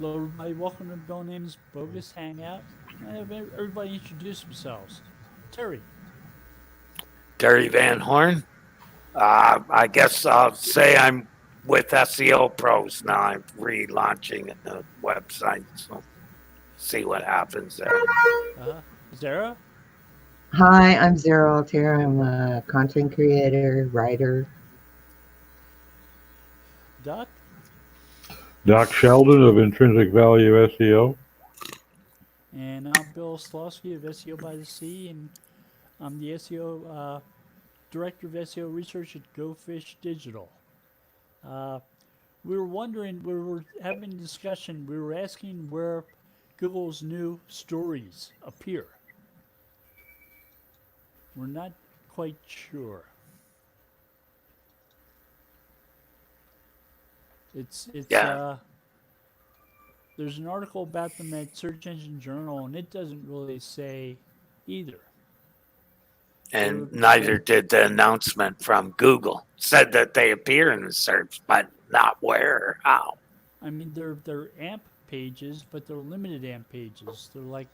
Hello, everybody. Welcome to Bill Name's Bogus Hangout. I have everybody introduce themselves. Terry. Terry Van Horn. I guess I'll say I'm with SEO Pros now. I'm relaunching a website, so see what happens there. Zara. Hi, I'm Zara Altair. I'm a content creator, writer. Doc. Doc Sheldon of Intrinsic Value SEO. And I'm Bill Slosky of SEO by the Sea, and I'm the SEO Director of SEO Research at Go Fish Digital. We were wondering, we were having a discussion, we were asking where Google's new stories appear. We're not quite sure. There's an article about them at Search Engine Journal, and it doesn't really say either. And neither did the announcement from Google. Said that they appear in the search, but not where or how. I mean, they're AMP pages, but they're limited AMP pages. They're like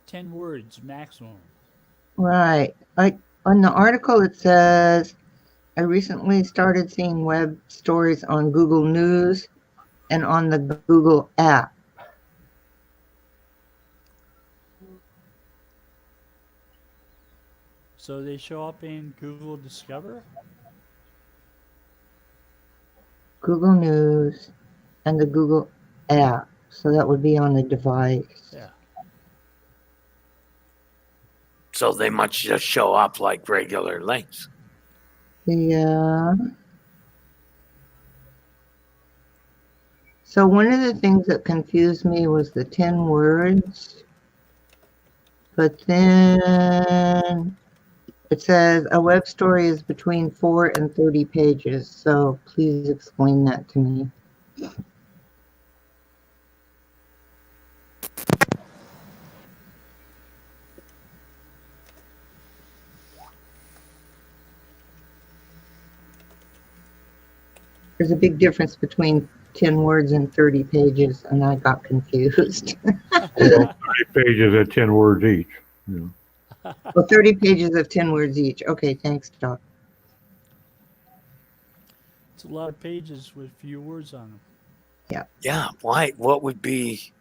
10 words maximum. Right. On the article, it says, I recently started seeing web stories on Google News and on the Google app. So they show up in Google Discover? Google News and the Google app. So that would be on the device. Yeah. So they must just show up like regular links. Yeah. So one of the things that confused me was the 10 words. But then it says a web story is between 4 and 30 pages. So please explain that to me. There's a big difference between 10 words and 30 pages, and I got confused. 30 pages at 10 words each. Yeah. Well, 30 pages of 10 words each. Okay, thanks, Doc. It's a lot of pages with few words on them. Yeah. Yeah. Why? What would be?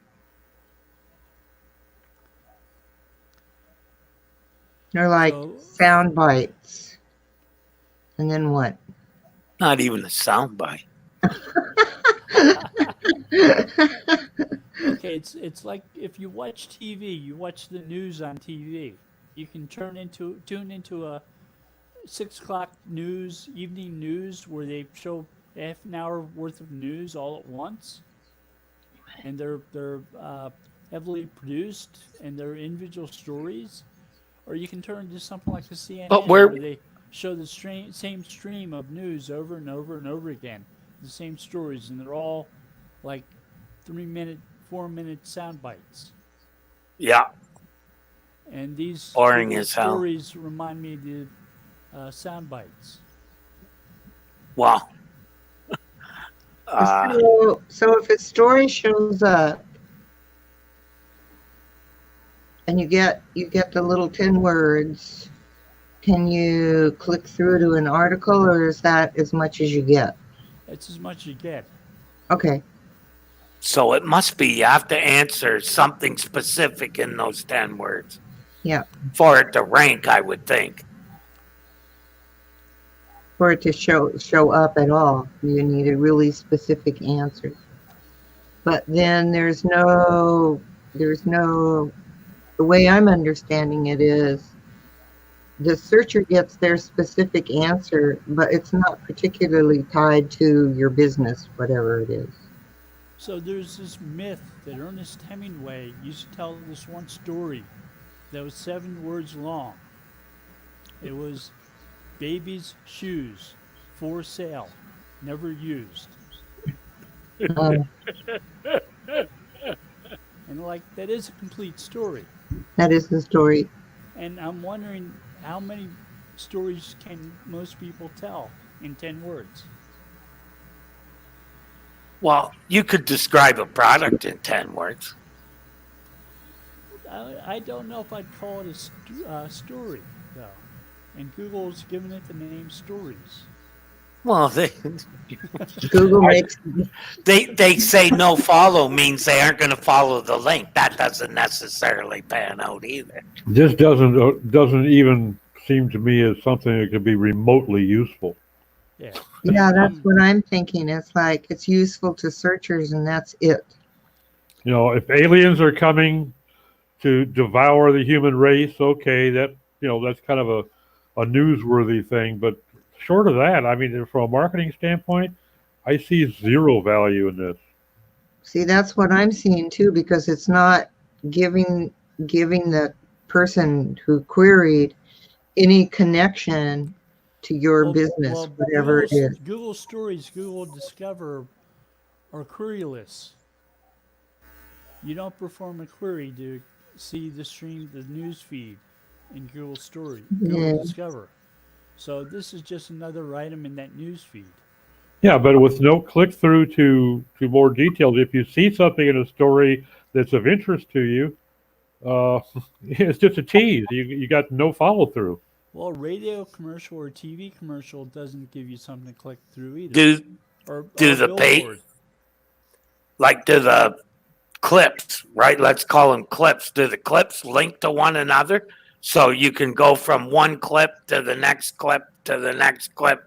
They're like sound bites. And then what? Not even a soundbite. Okay, it's like if you watch TV, you watch the news on TV. You can tune into a 6 o'clock news, evening news, where they show half an hour worth of news all at once, and they're heavily produced and they're individual stories. Or you can turn to something like the CNN, where they show the same stream of news over and over and over again, the same stories, and they're all like 3-minute, 4-minute sound bites. Yeah. And these boring as hell. Stories remind me of the sound bites. Wow. So if a story shows up and you get the little 10 words, can you click through to an article, or is that as much as you get? It's as much as you get. Okay. So it must be you have to answer something specific in those 10 words. Yeah. For it to rank, I would think. For it to show up at all, you need a really specific answer. But then there's no, the way I'm understanding it is the searcher gets their specific answer, but it's not particularly tied to your business, whatever it is. So there's this myth that Ernest Hemingway used to tell this one story that was 7 words long. It was baby's shoes, for sale, never used. And like, that is a complete story. That is the story. And I'm wondering, how many stories can most people tell in 10 words? Well, you could describe a product in 10 words. I don't know if I'd call it a story, though. And Google's given it the name stories. Well, Google makes they say no follow means they aren't going to follow the link. That doesn't necessarily pan out either. This doesn't even seem to me as something that could be remotely useful. Yeah. yeah, that's what I'm thinking. It's like it's useful to searchers and that's it. You know, if aliens are coming to devour the human race, okay, that's kind of a newsworthy thing. But short of that, I mean, from a marketing standpoint, I see zero value in this. See, that's what I'm seeing too, because it's not giving the person who queried any connection to your business, whatever it is. Google Stories, Google Discover are queryless. You don't perform a query to see the news feed in Google Story, Google Discover. So this is just another item in that news feed. Yeah, but with no click through to more details, if you see something in a story that's of interest to you, it's just a tease. You got no follow through. Well, a radio commercial or TV commercial doesn't give you something to click through either. Do the clips, right? Let's call them clips. Do the clips link to one another? So you can go from one clip to the next clip to the next clip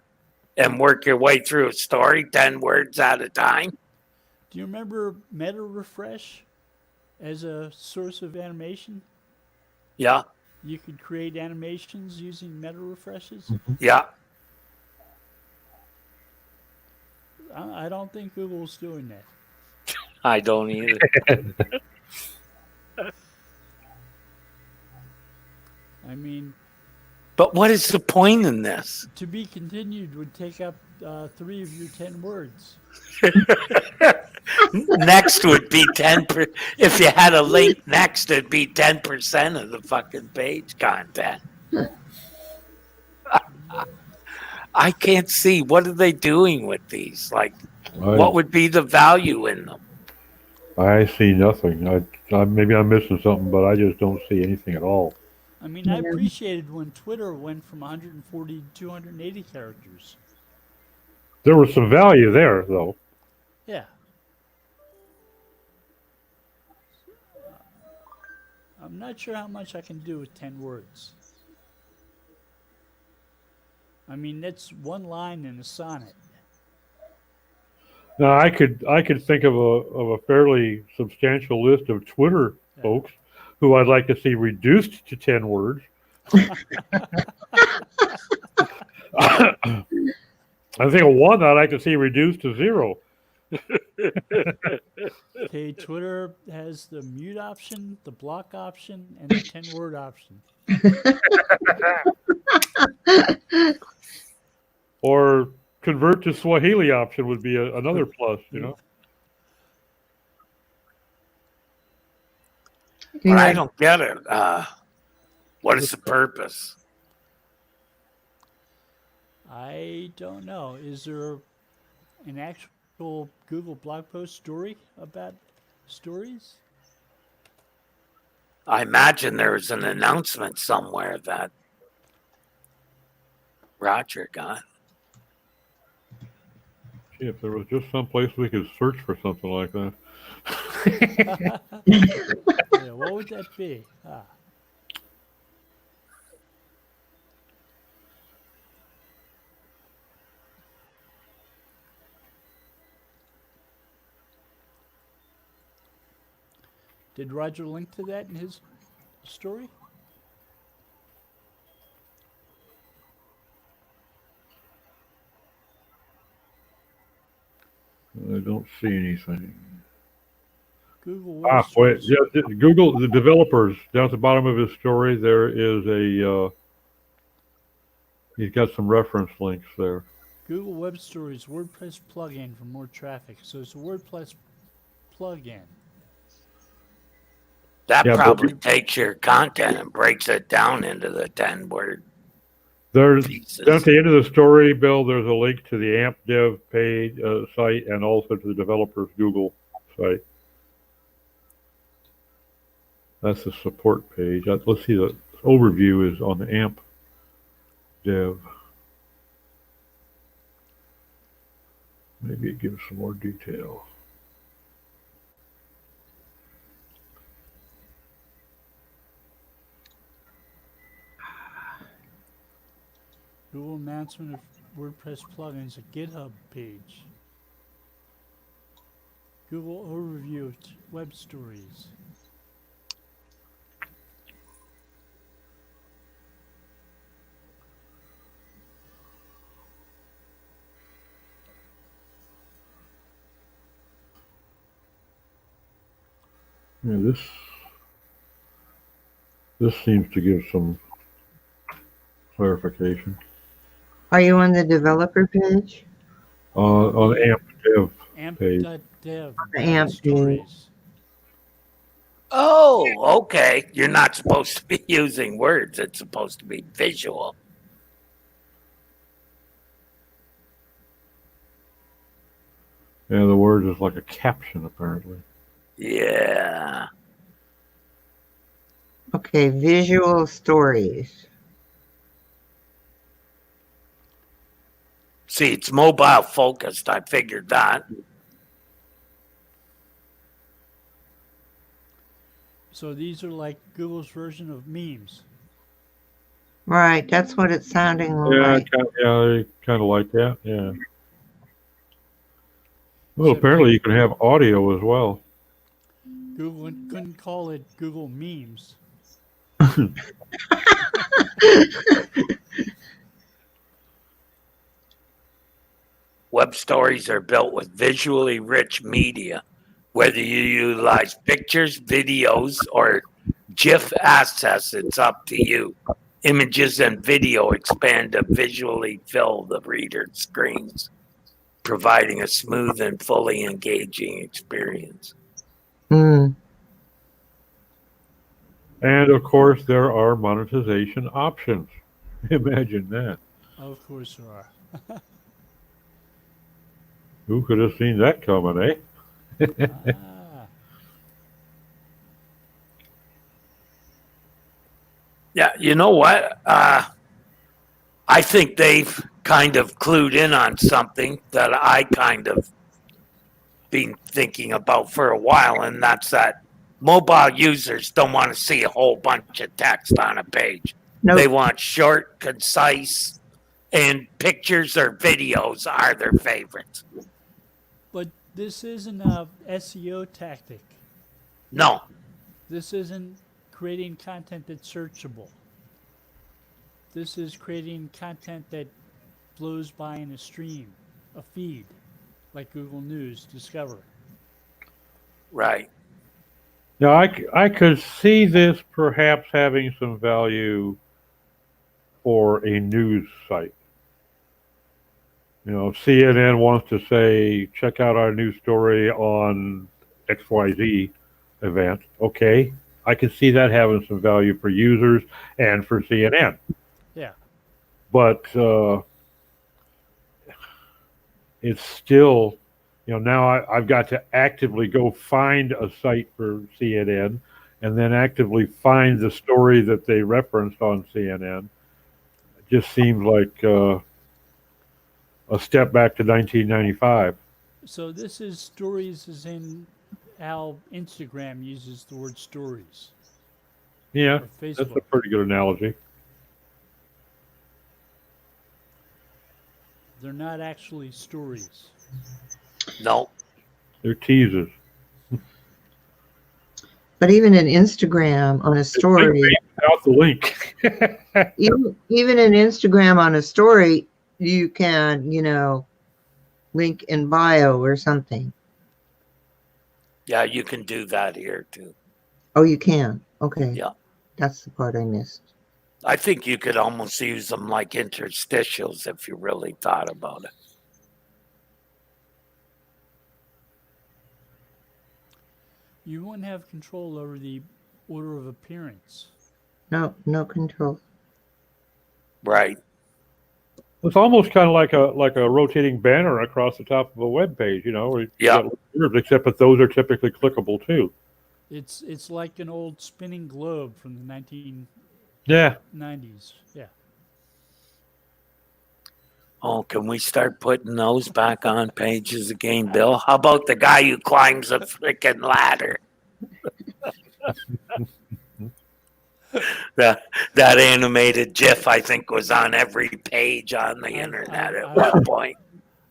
and work your way through a story 10 words at a time. Do you remember Meta Refresh as a source of animation? Yeah. You could create animations using meta refreshes. Yeah. I don't think Google's doing that. I don't either. I mean, but what is the point in this? To be continued would take up 3 of your 10 words. Next would be 10. If you had a link next, it'd be 10% of the fucking page content. I can't see. What are they doing with these? Like, what would be the value in them? I see nothing. Maybe I'm missing something, but I just don't see anything at all. I mean, I appreciated when Twitter went from 140 to 280 characters. There was some value there, though. Yeah. I'm not sure how much I can do with 10 words. I mean, that's one line in a sonnet. Now, I could think of a fairly substantial list of Twitter folks who I'd like to see reduced to 10 words. I think of one I'd like to see reduced to 0. Okay, Twitter has the mute option, the block option, and the 10-word option. Or convert to Swahili option would be another plus, you know. But I don't get it. What is the purpose? I don't know. Is there an actual Google blog post story about stories? I imagine there's an announcement somewhere that Roger got. Gee, if there was just some place we could search for something like that. Yeah, what would that be? Did Roger link to that in his story? I don't see anything. Google. Wait, yeah, Google, the developers, down at the bottom of his story, there is he's got some reference links there. Google Web Stories WordPress plugin for more traffic. So it's a WordPress plugin. That probably takes your content and breaks it down into the 10 word. There's pieces. at the end of the story, Bill. There's a link to the AMP Dev page site and also to the developers Google site. That's the support page. Let's see. The overview is on the AMP Dev. Maybe it gives some more detail. Google announcement of WordPress plugins, a GitHub page. Google overview of web stories. Yeah, this seems to give some clarification. Are you on the developer page? On AMP Dev page. Amp.dev. The AMP page. stories. Oh, okay. You're not supposed to be using words. It's supposed to be visual. Yeah, the word is like a caption, apparently. Yeah. Okay, visual stories. See, it's mobile focused. I figured that. So these are like Google's version of memes. Right, that's what it's sounding Yeah, like. kind of like that. Yeah. Well, Except apparently you can have audio as well. Google couldn't call it Google memes. Web stories are built with visually rich media. Whether you utilize pictures, videos, or GIF assets, it's up to you. Images and video expand to visually fill the reader's screens, providing a smooth and fully engaging experience. Hmm. And of course, there are monetization options. Imagine that. Of course there are. Who could have seen that coming, eh? Ah, Yeah, you know what? I think they've kind of clued in on something that I kind of been thinking about for a while, and that's that mobile users don't want to see a whole bunch of text on a page. Nope. They want short, concise, and pictures or videos are their favorites. but this isn't a SEO tactic. No, This isn't creating content that's searchable. This is creating content that flows by in a stream, a feed, like Google News, Discover. right. Now, I could see this perhaps having some value for a news site. You know, CNN wants to say, check out our news story on XYZ event. Okay, I can see that having some value for users and for CNN. Yeah. But it's still, you know, now I've got to actively go find a site for CNN and then actively find the story that they referenced on CNN. It just seems like a step back to 1995. So this is stories as in how Instagram uses the word stories. Yeah, Or that's a Facebook. pretty good analogy. They're not actually stories. No, They're teasers. But even in Instagram on a story, Without the link. even in Instagram on a story, you can, you know, link in bio or something. yeah, you can do that here too. Oh, you can. Okay. Yeah. That's the part I missed. I think you could almost use them like interstitials if you really thought about it. You won't have control over the order of appearance. No control. Right. It's almost kind of like a rotating banner across the top of a web page, where you Yeah. got words, except that those are typically clickable too. It's like an old spinning globe from the 1990s. Yeah. Yeah. Oh, can we start putting those back on pages again, Bill? How about the guy who climbs a freaking ladder? That animated GIF, I think, was on every page on the internet at one point.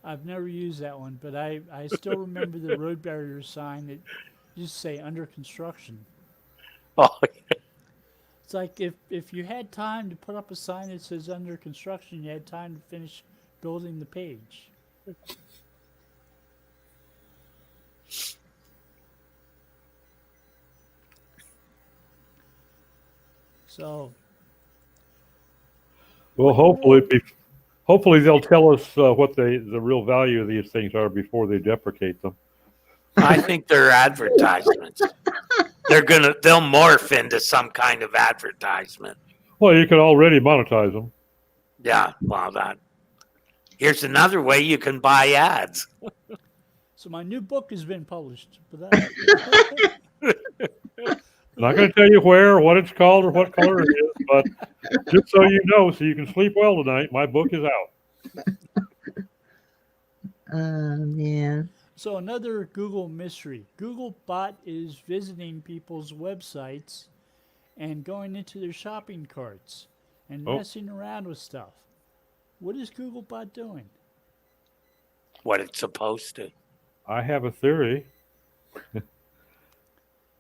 I've never used that one, but I still remember the road barrier sign that used to say under construction. Oh, It's like if you had time to put up a sign that says under construction, you had time to finish building the page. So, Well, hopefully they'll tell us what the real value of these things are before they deprecate them. I think they're advertisements. They'll morph into some kind of advertisement. Well, you can already monetize them. Yeah, well, here's another way you can buy ads. so my new book has been published. But that, Not going to tell you where or what it's called or what color it is, but just so you know, so you can sleep well tonight, my book is out. Man. So another Google mystery. Googlebot is visiting people's websites and going into their shopping carts and messing around with stuff. What is Googlebot doing? What it's supposed to. I have a theory.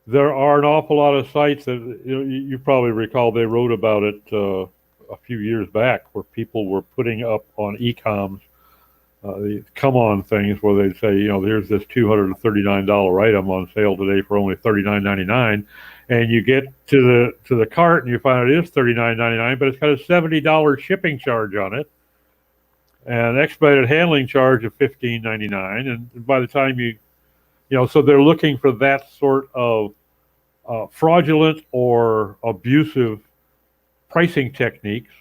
There are an awful lot of sites that you probably recall they wrote about it a few years back, where people were putting up on e-coms the come on things where they'd say, here's this $239 item on sale today for only $39.99, and you get to the cart and you find it is $39.99, but it's got a $70 shipping charge on it, and expedited handling charge of $15.99, and by the time so they're looking for that sort of fraudulent or abusive pricing techniques,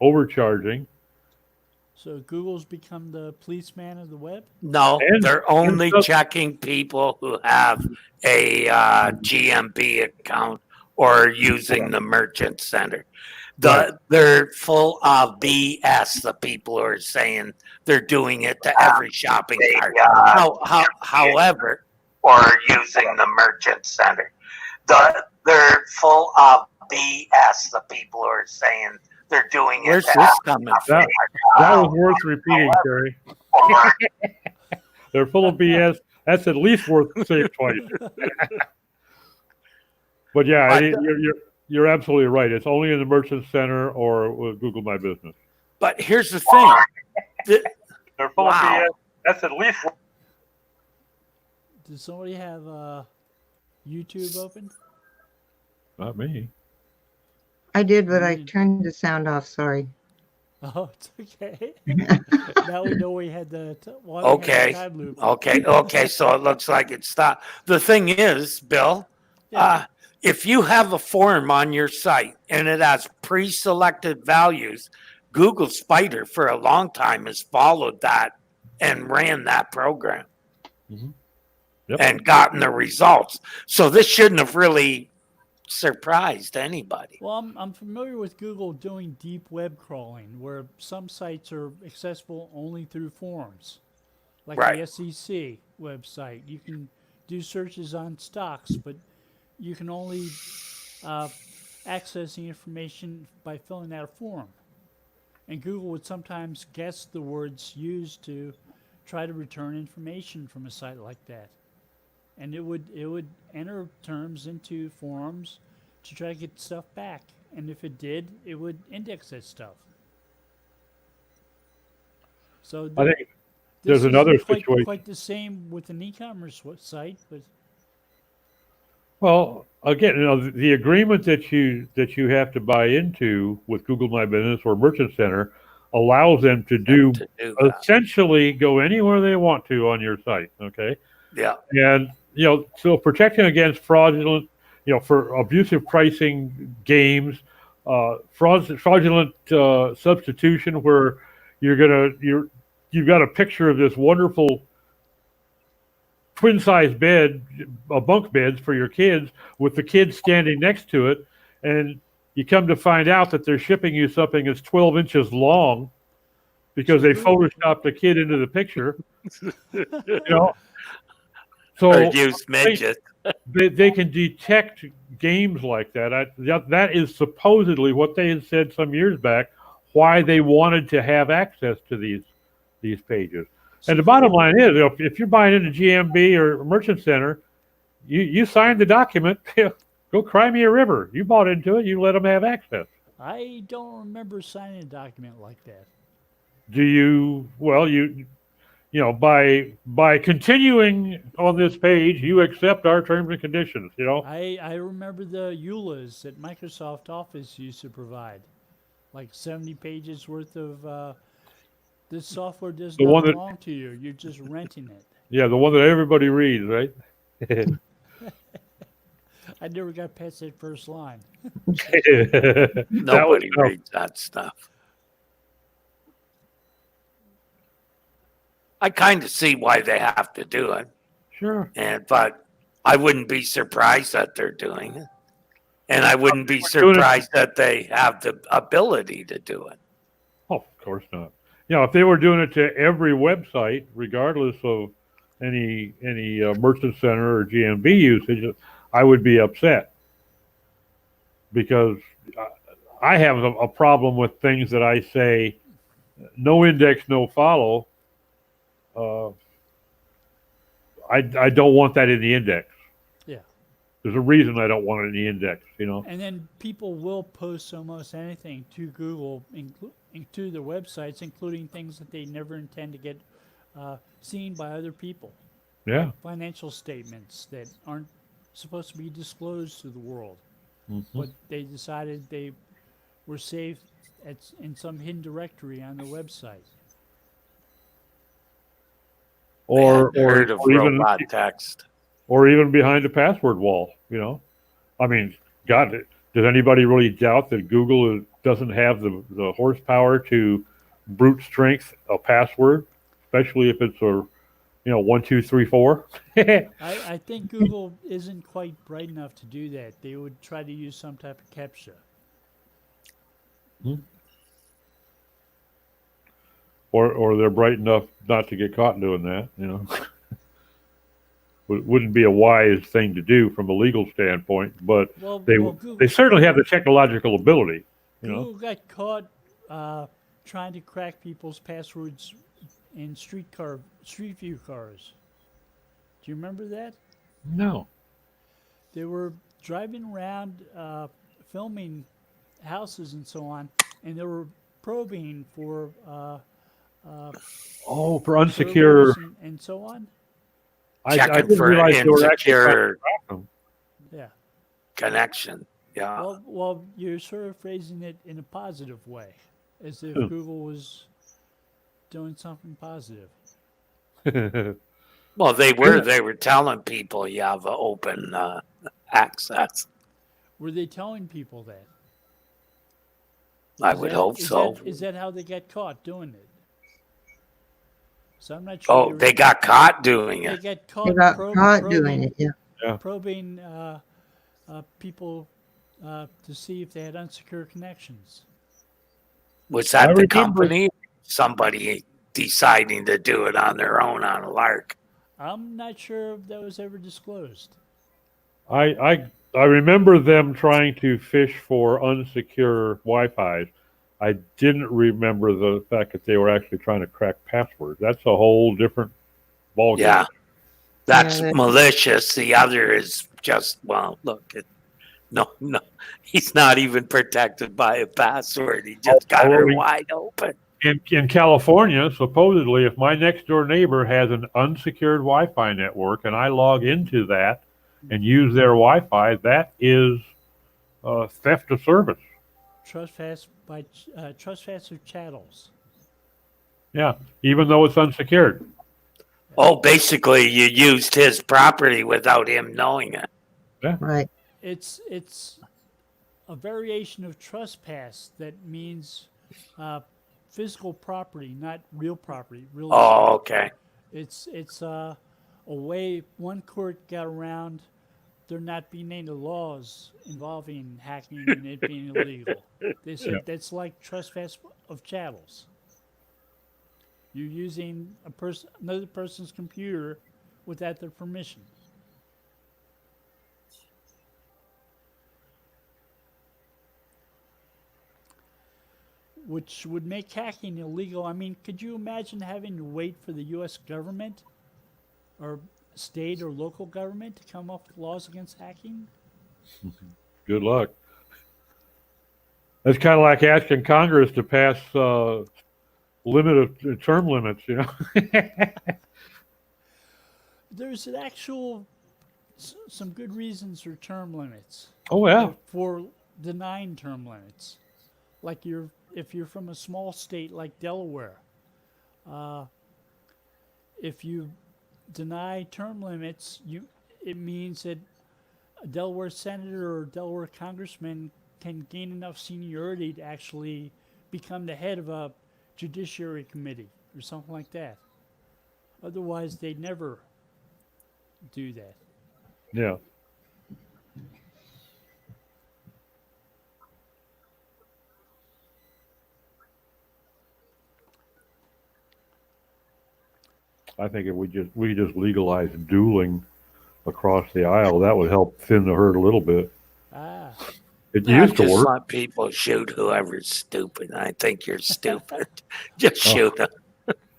overcharging. So Google's become the policeman of the web? No, they're only checking people who have a GMB account or using the Merchant Center. They're full of BS, the people who are saying they're doing it to every shopping cart. However, or using the Merchant Center. They're full of BS, the people who are saying they're doing it. Where's this coming from? That was worth repeating, Terry. They're full of BS. That's at least worth saying twice. But yeah, you're absolutely right. It's only in the Merchant Center or with Google My Business. But here's the thing. They're full of BS. That's at least. Does somebody have YouTube open? Not me. I did, but I turned the sound off. Sorry. Oh, it's okay. Now we know we had the time loop. Okay. So it looks like it stopped. The thing is, Bill, if you have a form on your site and it has pre-selected values, Google Spider for a long time has followed that and ran that program and gotten the results. So this shouldn't have really surprised anybody. Well, I'm familiar with Google doing deep web crawling, where some sites are accessible only through forums, like the SEC website. You can do searches on stocks, but you can only access the information by filling out a form. And Google would sometimes guess the words used to try to return information from a site like that. And it would enter terms into forums to try to get stuff back. And if it did, it would index that stuff. So I think there's another situation. Quite the same with an e-commerce site, but well, again, the agreement that you have to buy into with Google My Business or Merchant Center allows them to do essentially go anywhere they want to on your site. Okay. Yeah. And so protecting against fraudulent, for abusive pricing games, fraudulent substitution where you've got a picture of this wonderful twin-size bed, bunk beds for your kids, with the kids standing next to it, and you come to find out that they're shipping you something that's 12 inches long because they photoshopped a kid into the picture. So or use midget. they can detect games like that. That is supposedly what they had said some years back, why they wanted to have access to these pages. And the bottom line is, if you're buying into GMB or Merchant Center, you signed the document. Go cry me a river. You bought into it. You let them have access. I don't remember signing a document like that. Do you? Well, by continuing on this page, you accept our terms and conditions. I remember the EULAs that Microsoft Office used to provide, like 70 pages worth of. This software does not belong to you. You're just renting it. Yeah, the one that everybody reads, right? I never got past that first line. Nobody reads that stuff. I kind of see why they have to do it. Sure. But I wouldn't be surprised that they're doing it. And I wouldn't be surprised that they have the ability to do it. Oh, of course not. If they were doing it to every website, regardless of any Merchant Center or GMB usage, I would be upset, because I have a problem with things that I say, no index, no follow. I don't want that in the index. Yeah. There's a reason I don't want it in the index, And then people will post almost anything to Google, to the websites, including things that they never intend to get seen by other people. Yeah. Like financial statements that aren't supposed to be disclosed to the world. Mm-hmm. But they decided they were saved in some hidden directory on the website. Or heard of robot text. Or even behind a password wall, I mean, God, does anybody really doubt that Google doesn't have the horsepower to brute strength a password, especially if it's a 1, 2, 3, 4? I think Google isn't quite bright enough to do that. They would try to use some type of CAPTCHA. Hmm. Or they're bright enough not to get caught doing that, Wouldn't be a wise thing to do from a legal standpoint, but they certainly have the technological ability. Google got caught trying to crack people's passwords in Street View cars. Do you remember that? No. They were driving around filming houses and so on, and they were probing for for unsecure and so on. Checking for insecure yeah. connection. Yeah. Well, you're sort of phrasing it in a positive way, as if Google was doing something positive. Well, they were telling people you have open access. Were they telling people that? I would hope so. Is that how they got caught doing it? So I'm not sure. Oh, they got caught doing it. They got caught doing it. Yeah. Probing people to see if they had unsecure connections. Was that the company? Somebody deciding to do it on their own on a lark? I'm not sure if that was ever disclosed. I remember them trying to fish for unsecure Wi-Fi. I didn't remember the fact that they were actually trying to crack passwords. That's a whole different ballgame. Yeah, that's malicious. The other is just, look, no, he's not even protected by a password. He just got her wide open. In California, supposedly, if my next door neighbor has an unsecured Wi-Fi network and I log into that and use their Wi-Fi, that is theft of service. Trespass of chattels. Yeah, even though it's unsecured. Oh, basically, you used his property without him knowing it. Yeah. Right. It's a variation of trespass that means physical property, not real property. Real Oh, estate. okay. It's a way one court got around there not being any laws involving hacking and it being illegal. They said that's like trespass of chattels. You're using another person's computer without their permission. Which would make hacking illegal. I mean, could you imagine having to wait for the U.S. government or state or local government to come up with laws against hacking? Good luck. That's kind of like asking Congress to pass term limits, you know. There's an actual some good reasons for term limits. Oh yeah. For denying term limits, like if you're from a small state like Delaware, if you deny term limits, it means that a Delaware senator or Delaware congressman can gain enough seniority to actually become the head of a judiciary committee or something like that. Otherwise, they'd never do that. Yeah. I think if we just legalize dueling across the aisle, that would help thin the herd a little bit. Ah, It used to Just work. let people shoot whoever's stupid. I think you're stupid. Just shoot them.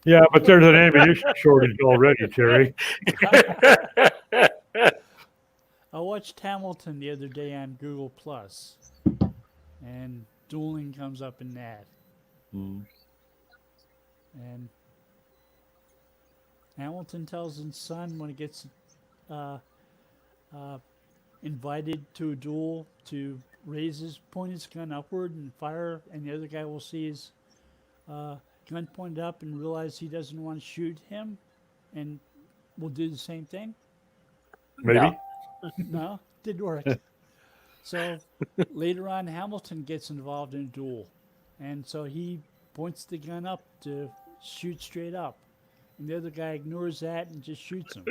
Yeah, but there's an ammunition shortage already, Terry. I watched Hamilton the other day on Google Plus, and dueling comes up in that. Mm. And Hamilton tells his son when he gets invited to a duel to point his gun upward and fire, and the other guy will see his gun pointed up and realize he doesn't want to shoot him, and will do the same thing. Maybe. No, didn't work. So later on, Hamilton gets involved in a duel, and so he points the gun up to shoot straight up, and the other guy ignores that and just shoots him.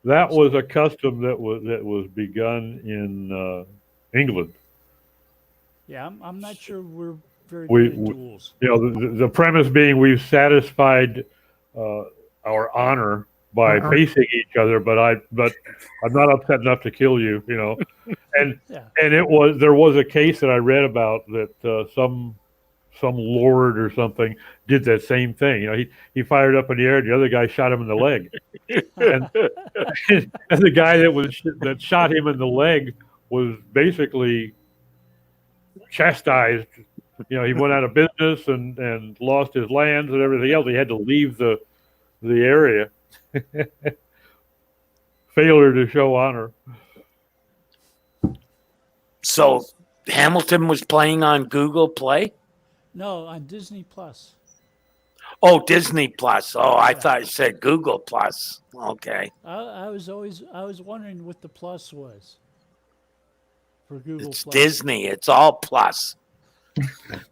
That was a custom that was begun in England. Yeah, I'm not sure we're very We- good at duels. You know, the premise being we've satisfied our honor by facing each other, but I'm not upset enough to kill you. You know, and Yeah. and there was a case that I read about that some lord or something did that same thing. You know, he fired up in the air, and the other guy shot him in the leg, and the guy that shot him in the leg was basically chastised. You know, he went out of business and lost his lands and everything else. He had to leave the area. Failure to show honor. So Hamilton was playing on Google Play? No, on Disney Plus. Oh, Disney Plus. Oh, I thought you said Google Plus. Okay. I was wondering what the plus was for Google It's Plus. Disney. It's all plus.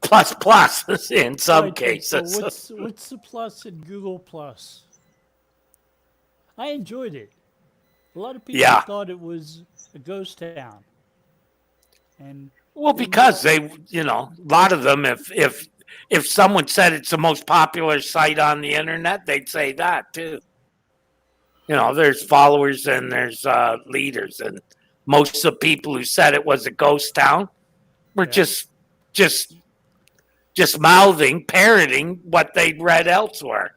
Plus in some Right, cases. So what's the plus in Google Plus? I enjoyed it. A lot of people thought it was a ghost town. And Well, because they, a lot of them, if someone said it's the most popular site on the internet, they'd say that too. You know, there's followers and there's leaders, and most of the people who said it was a ghost town were just mouthing, parroting what they'd read elsewhere.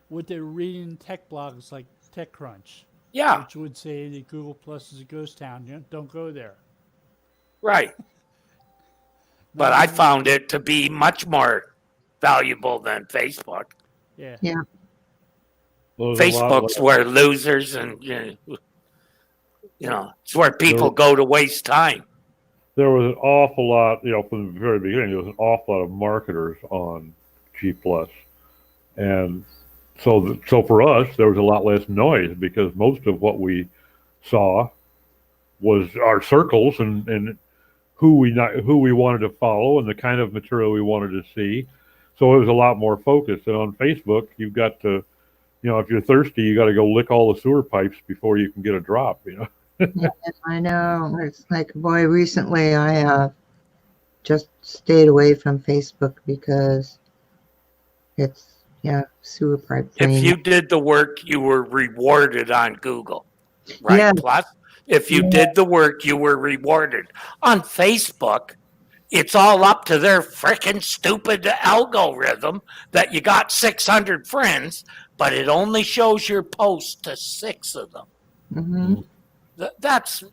what they were reading in tech blogs like TechCrunch, Yeah, which would say that Google Plus is a ghost town. Don't go there. right. But I found it to be much more valuable than Facebook. Yeah. Yeah. Facebook's where losers and it's where people go to waste time. There was an awful lot, from the very beginning. There was an awful lot of marketers on G Plus, and so for us, there was a lot less noise because most of what we saw was our circles and who we wanted to follow and the kind of material we wanted to see. So it was a lot more focused. And on Facebook, you've got to, if you're thirsty, you got to go lick all the sewer pipes before you can get a drop. Yeah, I know. It's like, boy, recently I just stayed away from Facebook because it's, sewer pipe If drain. you did the work, you were rewarded on Google, right? Yeah. Plus, if you did the work, you were rewarded. On Facebook, it's all up to their freaking stupid algorithm that you got 600 friends, but it only shows your post to 6 of them. Mm-hmm. That's,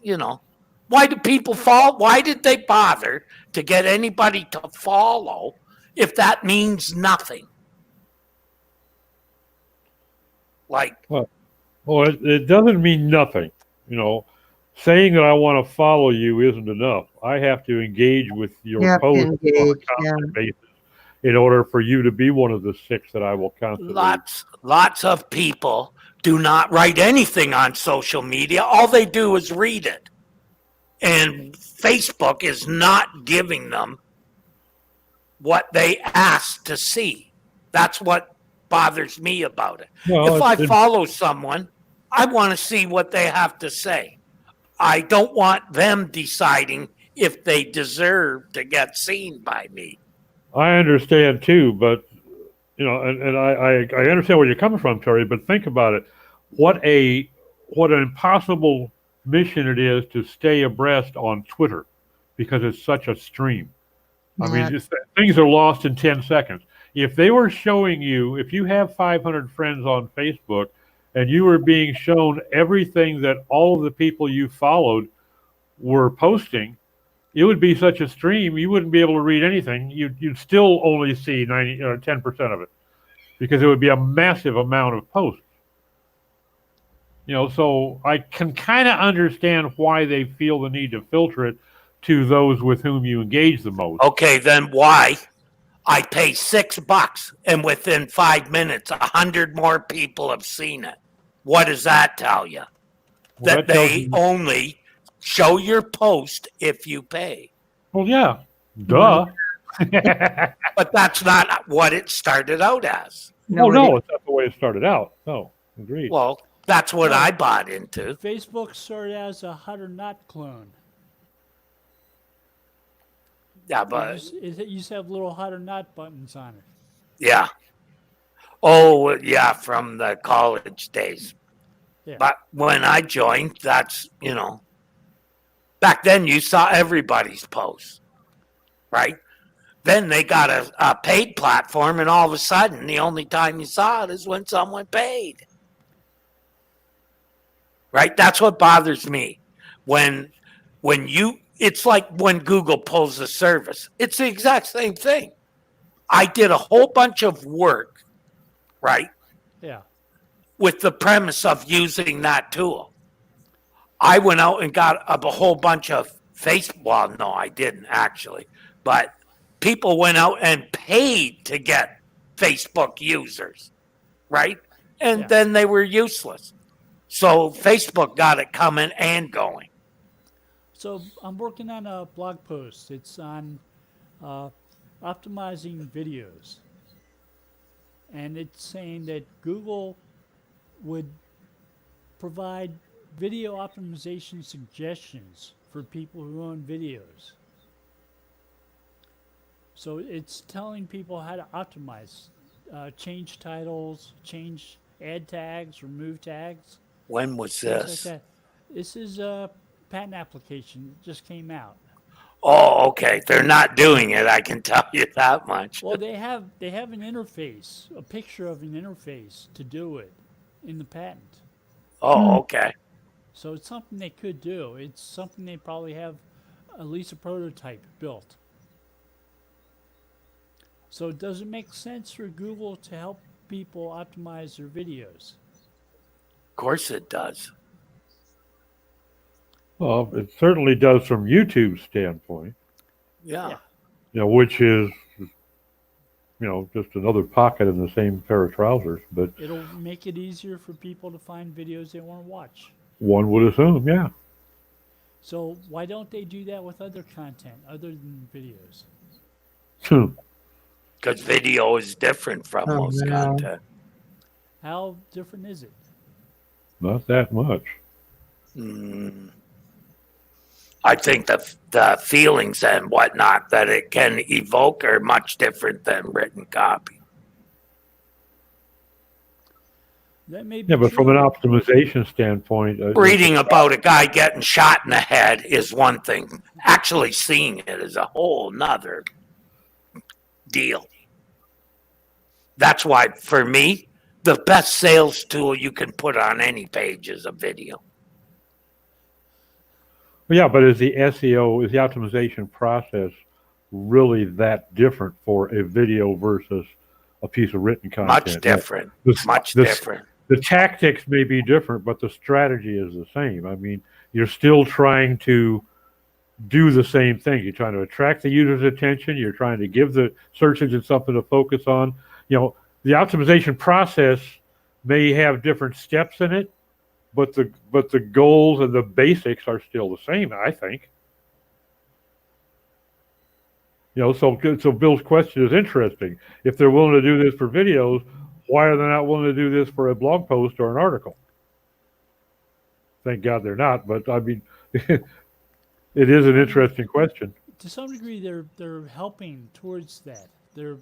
why do people follow? Why did they bother to get anybody to follow if that means nothing? Like, Well, it doesn't mean nothing. Saying that I want to follow you isn't enough. I have to engage with You your have to post on a engage, constant basis in order for you to be one of the 6 that I will constantly. lots of people do not write anything on social media. All they do is read it. And Facebook is not giving them what they ask to see. That's what bothers me about it. Well, if I follow someone, I want to see what they have to say. I don't want them deciding if they deserve to get seen by me. I understand too, but and I understand where you're coming from, Terry. But think about it: what an impossible mission it is to stay abreast on Twitter because it's such a stream. I mean, things are lost in 10 seconds. If they were showing you, if you have 500 friends on Facebook, and you were being shown everything that all of the people you followed were posting, it would be such a stream, you wouldn't be able to read anything. You'd still only see 10% of it because it would be a massive amount of posts. So I can kind of understand why they feel the need to filter it to those with whom you engage the most. Okay, then why? I pay $6 and within 5 minutes, 100 more people have seen it. What does that tell you? Well, that they only show your post if you pay. Well, yeah, duh. But that's not what it started out as. No, it's not the way it started out. No, agreed. Well, that's what I bought into. Facebook started as a Hot or Not clone. Yeah, but It used to have little Hot or Not buttons on it. yeah. Oh, yeah, from the college days. Yeah. But when I joined, that's, back then you saw everybody's posts, right? Then they got a paid platform, and all of a sudden, the only time you saw it is when someone paid. Right? That's what bothers me. It's like when Google pulls a service. It's the exact same thing. I did a whole bunch of work, right? Yeah. With the premise of using that tool. I went out and got a whole bunch of well, no, I didn't actually. But people went out and paid to get Facebook users, right? And then they were useless. So Facebook got it coming and going. So I'm working on a blog post. It's on optimizing videos. And it's saying that Google would provide video optimization suggestions for people who own videos. So it's telling people how to optimize, change titles, change ad tags, remove tags. When was things this? like that. This is a patent application that just came out. Oh, okay. They're not doing it. I can tell you that much. Well, they have an interface, a picture of an interface to do it in the patent. Oh, okay. So it's something they could do. It's something they probably have at least a prototype built. So does it make sense for Google to help people optimize their videos? Of course it does. Well, it certainly does from YouTube's standpoint. Yeah. Which is, just another pocket in the same pair of trousers. But it'll make it easier for people to find videos they want to watch. One would assume, yeah. So why don't they do that with other content other than videos? Because video is different from Oh, most no. content. How different is it? Not that much. Mm. I think the feelings and whatnot that it can evoke are much different than written copy. That may be Yeah, but from an true. optimization standpoint, Reading about a guy getting shot in the head is one thing. Actually seeing it is a whole nother deal. That's why, for me, the best sales tool you can put on any page is a video. yeah, but is the SEO, is the optimization process really that different for a video versus a piece of written content? Much different. Much the, different. The tactics may be different, but the strategy is the same. I mean, you're still trying to do the same thing. You're trying to attract the user's attention. You're trying to give the search engine something to focus on. You know, the optimization process may have different steps in it, but the goals and the basics are still the same, I think. You know, so Bill's question is interesting. If they're willing to do this for videos, why are they not willing to do this for a blog post or an article? Thank God they're not, but I mean, it is an interesting question. To some degree, they're helping towards that. They're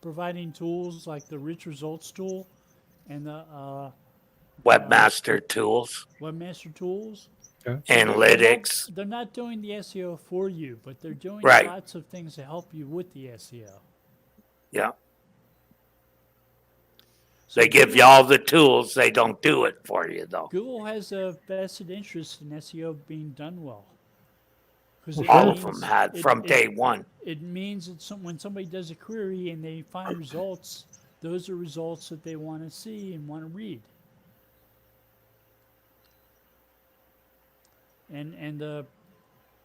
providing tools like the Rich Results tool and the Webmaster tools, Webmaster tools. analytics. They're not doing the SEO for you, but they're doing Right. lots of things to help you with the SEO. Yeah. So They give you all the tools. They don't do it for you, though. Google has a vested interest in SEO being done well. 'Cause Well, it All of means- them had from day one. It means that when somebody does a query and they find results, those are results that they want to see and want to read. And the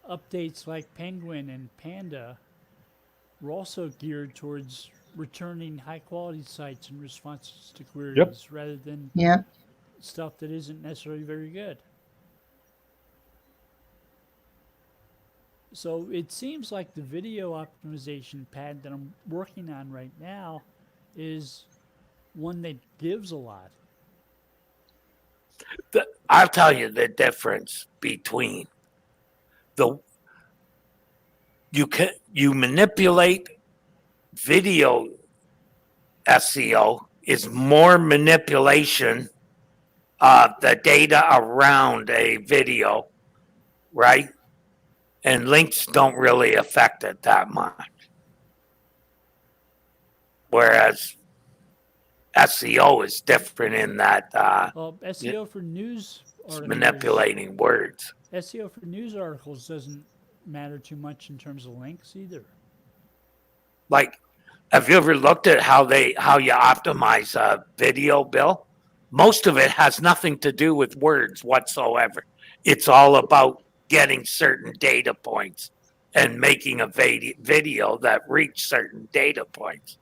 updates like Penguin and Panda were also geared towards returning high quality sites and responses to queries rather than Yeah. stuff that isn't necessarily very good. So it seems like the video optimization pad that I'm working on right now is one that gives a lot. I'll tell you the difference between you manipulate video SEO is more manipulation of the data around a video, right? And links don't really affect it that much. Whereas SEO is different in that Well, SEO for news articles, manipulating words. SEO for news articles doesn't matter too much in terms of links either. Like, have you ever looked at how you optimize a video, Bill? Most of it has nothing to do with words whatsoever. It's all about getting certain data points and making a video that reach certain data points.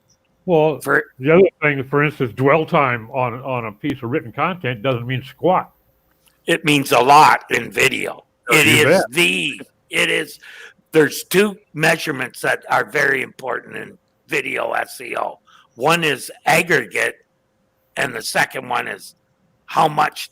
Well, the other thing, for instance, dwell time on a piece of written content doesn't mean squat. It means a lot in video. You There's two measurements that are very important in video SEO. One is aggregate, and the second one is how much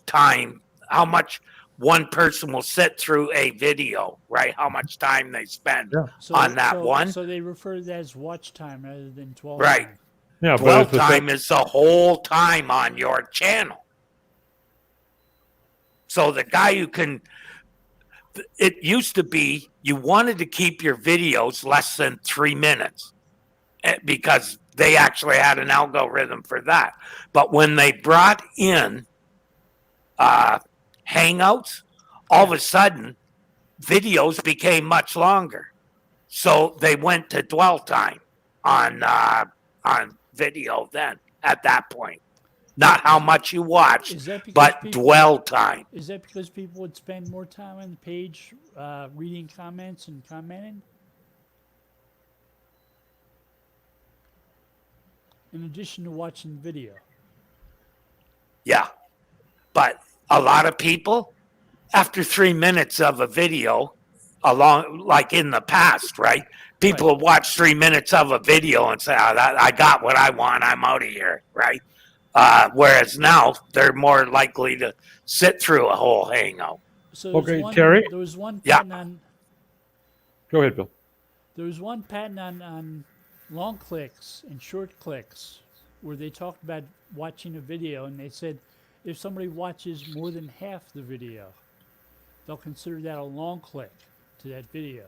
one person will sit through a video, right? How much time they spend on that one. So they refer to that as watch time rather than dwell Right. time. Yeah, Dwell time is the whole time on your channel. So the guy who can, it used to be you wanted to keep your videos less than 3 minutes because they actually had an algorithm for that. But when they brought in Hangouts, all of a sudden videos became much longer. So they went to dwell time on video then at that point. Not how much you watch, but dwell time. Is that because people would spend more time on the page reading comments and commenting? In addition to watching video. Yeah. But a lot of people after 3 minutes of a video, along like in the past, right? People Right. would watch 3 minutes of a video and say, I got what I want. I'm out of here, right? Whereas now they're more likely to sit through a whole hangout. So Okay, Terry? there was one Yeah. patent on Go ahead, Bill. there was one patent on long clicks and short clicks where they talked about watching a video, and they said if somebody watches more than half the video, they'll consider that a long click to that video.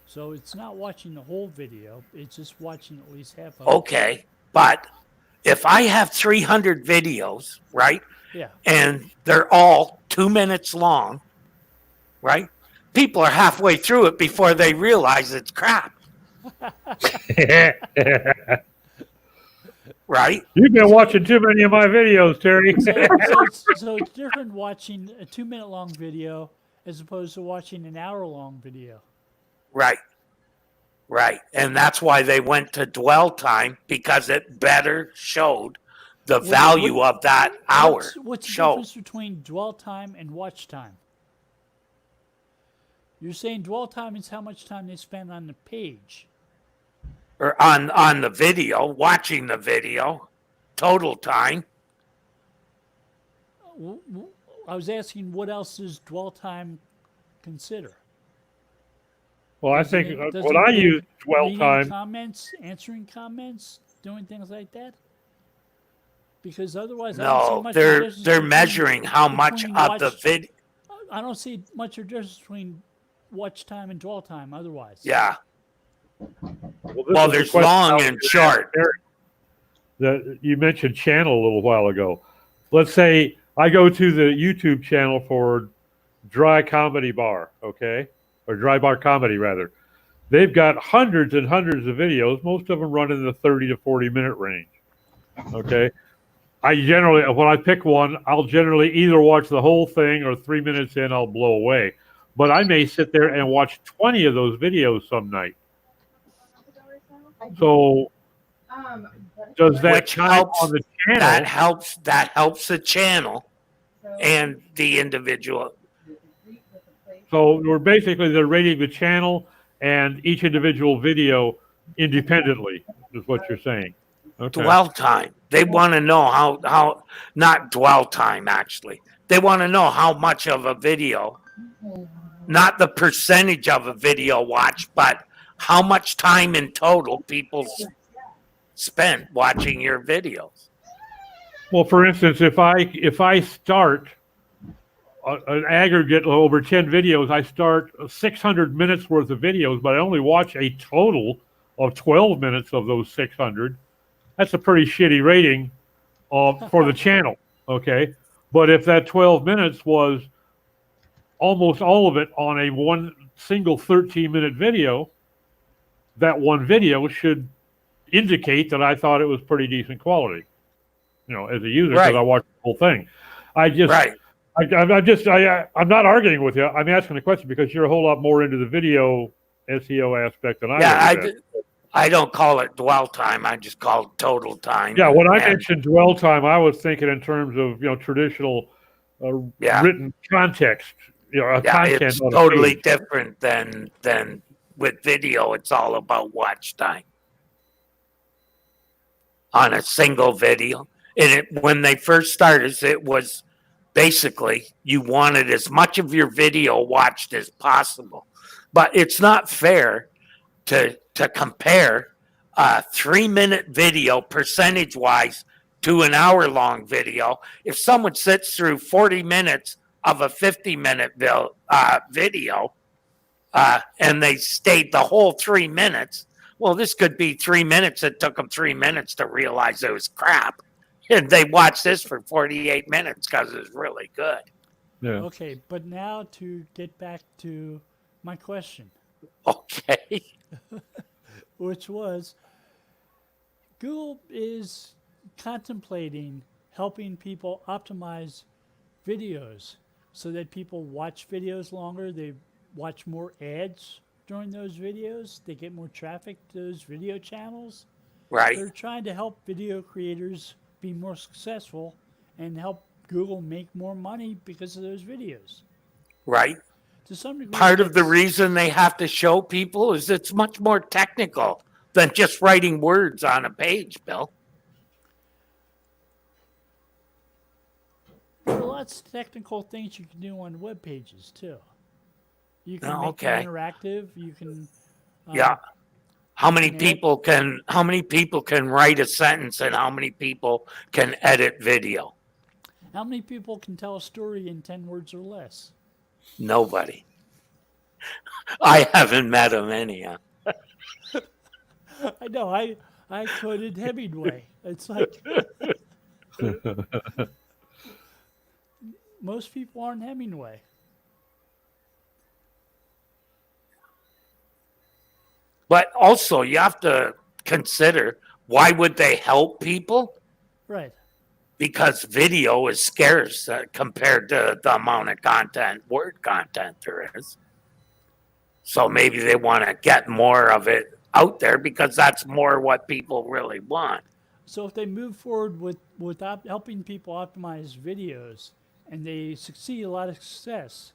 So it's not watching the whole video, it's just watching at least half of it. Okay. But if I have 300 videos, right? Yeah. And they're all 2 minutes long, right? People are halfway through it before they realize it's crap, right? You've been watching too many of my videos, Terry. So it's different watching a 2 minute long video as opposed to watching an hour long video. Right. Right. And that's why they went to dwell time, because it better showed the value of that hour What's the show. difference between dwell time and watch time? You're saying dwell time is how much time they spend on the page. Or on the video, watching the video, total time. I was asking what else does dwell time consider? Well, I Does think it- does what it I include use dwell reading time. comments, answering comments, doing things like that? Because otherwise, I don't see No, much they're difference they're between- measuring how much between of the watch- video. I don't see much of a difference between watch time and dwell time. Otherwise, Yeah. Well, Well, there's long and short. That you mentioned channel a little while ago. Let's say I go to the YouTube channel for Dry Comedy Bar, okay, or Dry Bar Comedy rather. They've got hundreds and hundreds of videos. Most of them run in the 30 to 40-minute range. Okay. I generally, when I pick one, I'll generally either watch the whole thing or 3 minutes in, I'll blow away. But I may sit there and watch 20 of those videos some night. So does that Which count helps- on the channel? That helps the channel and the individual. So they're rating the channel and each individual video independently, is what you're saying. Okay. Dwell time. They want to know how not dwell time actually. They want to know how much of a video, not the percentage of a video watched, but how much time in total people spent watching your videos. Well, for instance, if I start an aggregate over 10 videos, I start 600 minutes worth of videos, but I only watch a total of 12 minutes of those 600. That's a pretty shitty rating for the channel, okay? But if that 12 minutes was almost all of it on a one single 13-minute video, that one video should indicate that I thought it was pretty decent quality, as a user, because Right. I watched the whole thing. I just, Right. I'm not arguing with you. I'm asking the question because you're a whole lot more into the video SEO aspect than I am. I don't call it dwell time. I just call it total time. Yeah, when I And- mentioned dwell time, I was thinking in terms of traditional written context. Yeah, content. it's on a totally page. different than with video. It's all about watch time on a single video. And when they first started, it was basically you wanted as much of your video watched as possible. But it's not fair to compare a 3-minute video percentage wise to an hour-long video. If someone sits through 40 minutes of a 50-minute video and they stayed the whole 3 minutes, well, this could be 3 minutes. It took them 3 minutes to realize it was crap. And they watched this for 48 minutes because it was really good. Yeah. Okay, but now to get back to my question, Okay. which was Google is contemplating helping people optimize videos so that people watch videos longer, they watch more ads during those videos, they get more traffic to those video channels. Right. They're trying to help video creators be more successful and help Google make more money because of those videos. Right. To some degree, Part of the that's- reason they have to show people is it's much more technical than just writing words on a page, Bill. There are lots of technical things you can do on web pages too. You can Oh, make okay. them interactive. You can. Yeah. How many can edit- people can write a sentence and how many people can edit video? How many people can tell a story in 10 words or less? Nobody. I haven't met them any. I know. I quoted Hemingway. It's like most people aren't Hemingway. But also you have to consider, why would they help people? Right. Because video is scarce compared to the amount of word content there is. So maybe they want to get more of it out there because that's more what people really want. So if they move forward with helping people optimize videos and they succeed a lot of success,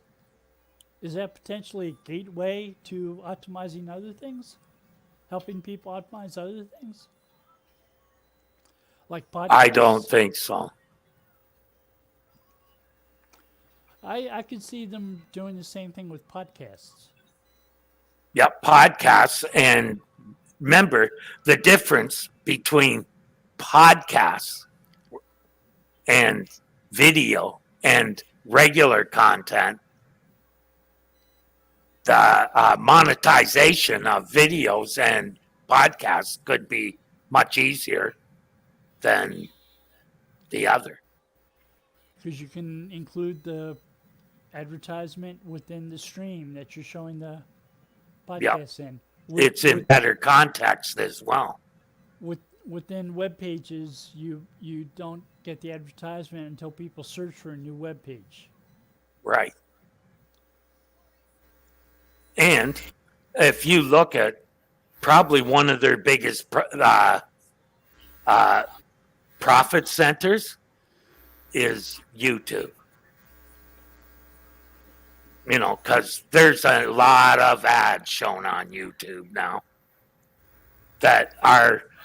is that potentially a gateway to optimizing other things? Helping people optimize other things? Like podcasts? I don't think so. I could see them doing the same thing with podcasts. Yep, podcasts. And remember the difference between podcasts and video and regular content. The monetization of videos and podcasts could be much easier than the other. Because you can include the advertisement within the stream that you're showing the podcast in. It's in better context as well. Within web pages, you don't get the advertisement until people search for a new web page. Right. And if you look at probably one of their biggest profit centers is YouTube. You know, because there's a lot of ads shown on YouTube now that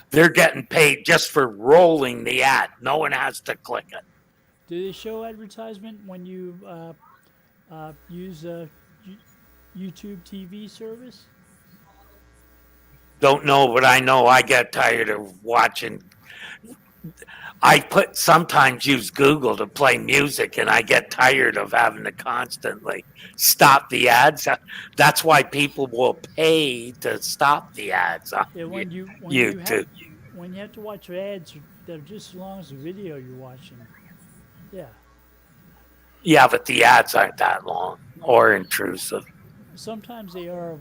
they're getting paid just for rolling the ad. No one has to click it. Do they show advertisement when you use a YouTube TV service? Don't know, but I know I get tired of watching. I sometimes use Google to play music, and I get tired of having to constantly stop the ads. That's why people will pay to stop the ads on When you YouTube. when you have to watch ads that are just as long as the video you're watching. Yeah. Yeah, but the ads aren't that long or intrusive. Sometimes they are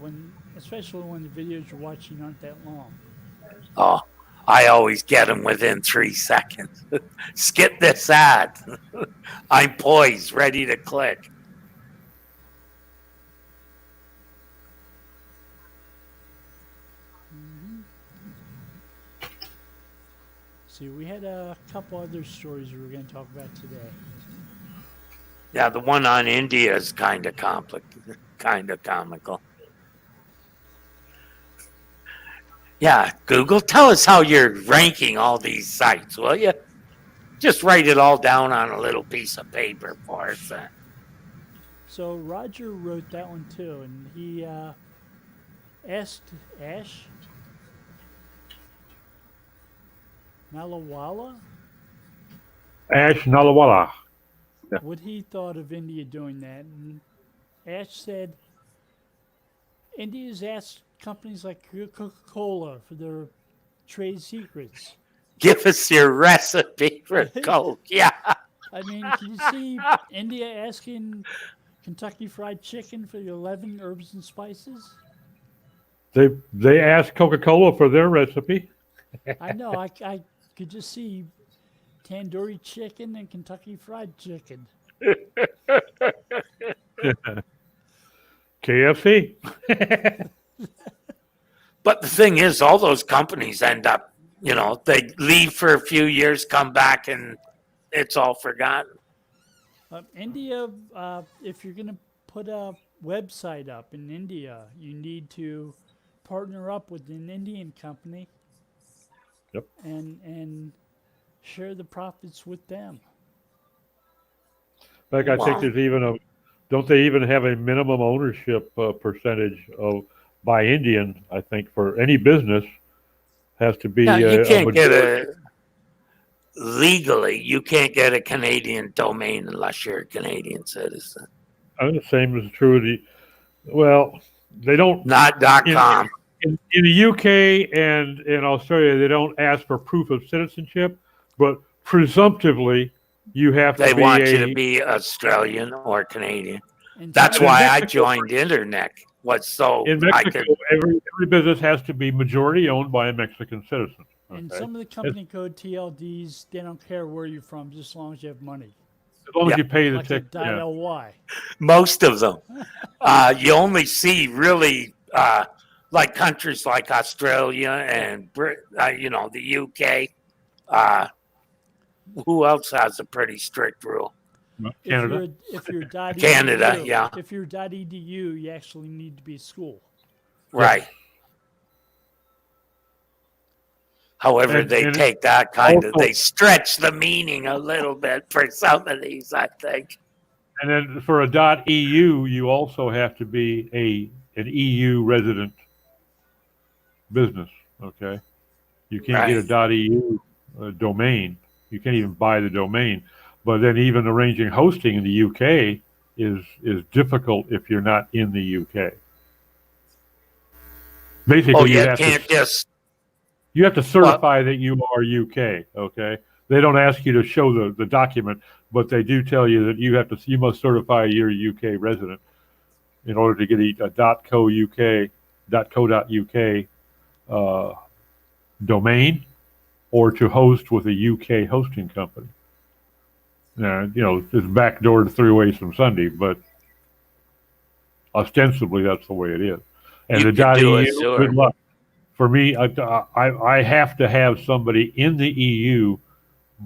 especially when the videos you're watching aren't that long. Oh, I always get them within 3 seconds. Skip this ad. I'm poised, ready to click. See, we had a couple other stories we were going to talk about today. Yeah, the one on India is kind of comical. Yeah, Google, tell us how you're ranking all these sites, will you? Just write it all down on a little piece of paper for us. So Roger wrote that one too, and he asked Ash Nalawala Ash Nalawala. what he thought of India doing that. And Ash said, India's asked companies like Coca-Cola for their trade secrets. Give us your recipe for Coke. Yeah. I mean, can you see India asking Kentucky Fried Chicken for the 11 herbs and spices? They asked Coca-Cola for their recipe. I know. I could just see tandoori chicken and Kentucky Fried Chicken. KFC. But the thing is, all those companies end up, they leave for a few years, come back, and it's all forgotten. India, if you're going to put a website up in India, you need to partner up with an Indian company. Yep. And share the profits with them. In fact, I think Wow. there's even don't they even have a minimum ownership percentage of by Indian? I think for any business has to be Yeah, you a can't get majority. legally, you can't get a Canadian domain unless you're a Canadian citizen. The same is true of well, they don't Not in, .com. in the UK and in Australia they don't ask for proof of citizenship, but presumptively you have to They be want you to a. be Australian or Canadian. And That's some, And in why I Mexico, joined Internet. Was so in I Mexico, could. every business has to be majority owned by a Mexican citizen. and Okay, some of the company code TLDs, they don't care where you're from, just as long as you have money. as long Yeah. as you pay the Like a ticket. Yeah. .ly. Most of them. You only see really like countries like Australia and the UK. Who else has a pretty strict rule? Canada. If you're .edu, Canada, yeah. If you're .edu, you actually need to be a school. Right. However, And- they and take that kind of, also- they stretch the meaning a little bit for some of these, I think. And then for a .eu, you also have to be an EU resident business. Okay, you can't get a .eu domain. You can't even buy the domain. But then even arranging hosting in the UK is difficult if you're not in the UK. Basically, Oh, you you have can't to just, you have to certify that you are UK. Okay, they don't ask you to show the document, but they do tell you that you must certify you're a UK resident in order to get a .co.uk domain or to host with a UK hosting company. Now, it's backdoored 3 ways from Sunday, but ostensibly that's the way it is. And You the could do .eu, Azure. good luck. For me, I have to have somebody in the EU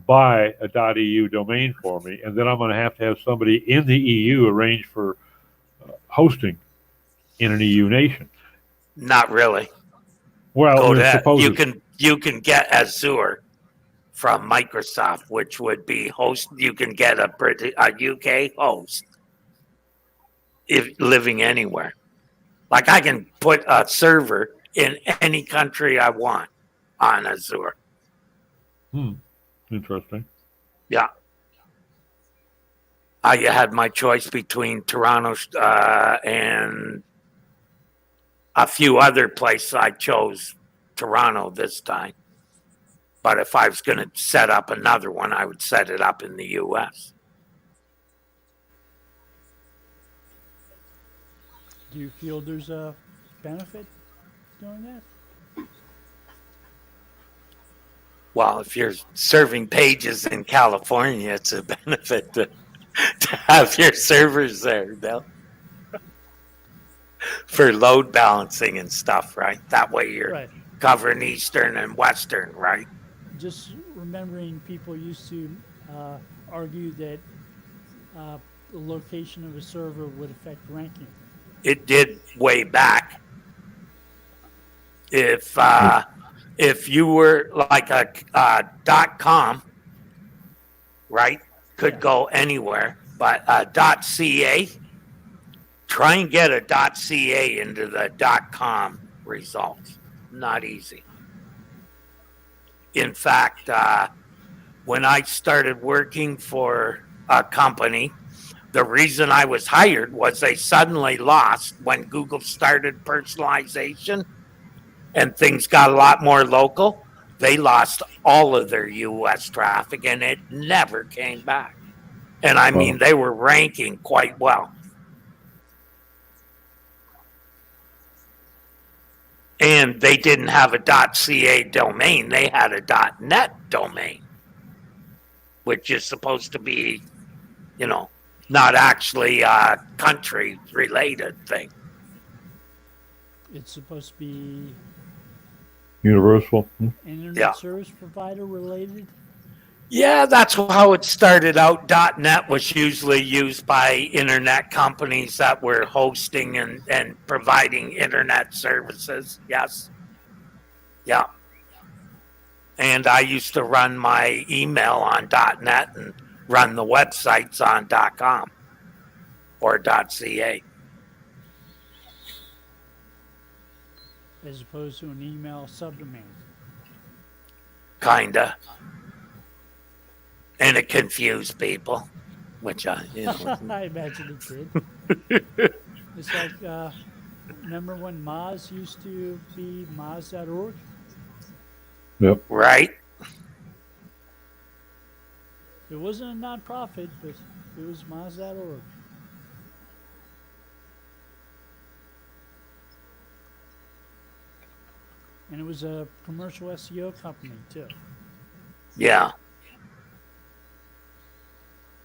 buy a .eu domain for me, and then I'm going to have somebody in the EU arrange for hosting in an EU nation. not really. Well, Go we're to, supposed you can get Azure from Microsoft, which would be host. You can get a UK host if living anywhere. Like I can put a server in any country I want on Azure. Interesting. Yeah. I had my choice between Toronto and a few other places. I chose Toronto this time. But if I was going to set up another one, I would set it up in the U.S. Do you feel there's a benefit doing that? Well, if you're serving pages in California, it's a benefit to have your servers there, Bill. For load balancing and stuff, right? That way you're Right. covering Eastern and Western, right? Just remembering people used to argue that the location of a server would affect ranking. It did way back. If you were like a .com, right, could go anywhere, but .ca, try and get a .ca into the .com results. Not easy. In fact, when I started working for a company, the reason I was hired was they suddenly lost when Google started personalization and things got a lot more local. They lost all of their US traffic and it never came back. And I mean, they were ranking quite well. And they didn't have a .ca domain. They had a .net domain, which is supposed to be, not actually a country related thing. It's supposed to be universal. internet Yeah. service provider related. Yeah, that's how it started out. .NET was usually used by internet companies that were hosting and providing internet services. Yes. Yeah. And I used to run my email on .NET and run the websites on .com or .ca. as opposed to an email subdomain. Kinda. And it confused people, which you know. I imagine it did. It's like, remember when Moz used to be Moz.org? Yep. Right? It wasn't a nonprofit, but it was Moz.org. And it was a commercial SEO company, too. Yeah.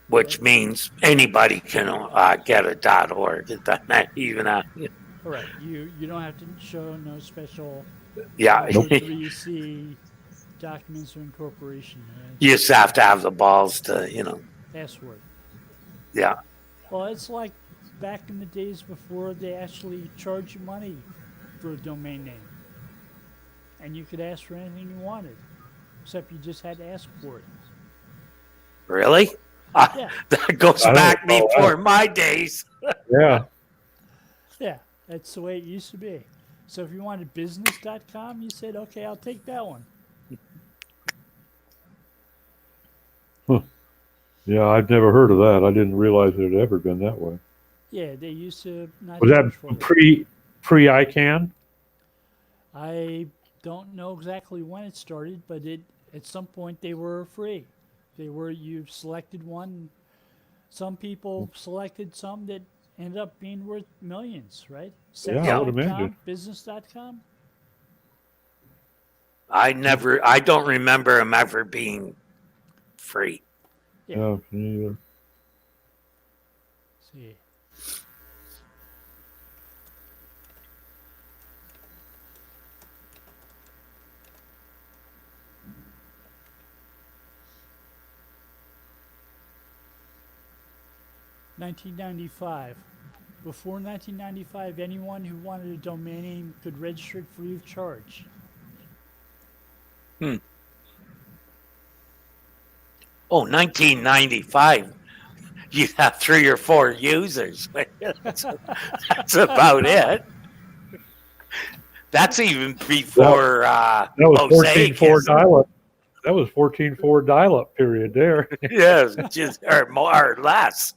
Which means anybody can get a .org. It doesn't even Correct. You don't have to show no special yeah. O3C documents or incorporation. You just have to have the balls to, Password. yeah. Well, it's like back in the days before they actually charged you money for a domain name. And you could ask for anything you wanted, except you just had to ask for it. Really? Yeah. That goes back before my days. Yeah. Yeah, that's the way it used to be. So if you wanted business.com, you said, okay, I'll take that one. Yeah, I've never heard of that. I didn't realize it had ever been that way. Yeah, they used to not Was charge for that it. pre ICANN? I don't know exactly when it started, but at some point they were free. You selected one. Some people selected some that ended up being worth millions, right? Yeah, I would imagine. Business.com. I don't remember them ever being free. Yeah. No, me neither. See. $1995. Before 1995, anyone who wanted a domain name could register it free of charge. Oh, 1995. You have 3 or 4 users. That's about it. That's even before That was Mosaic. 14.4 dial-up. That was 14.4 dial-up period there. Yes, just or more or less.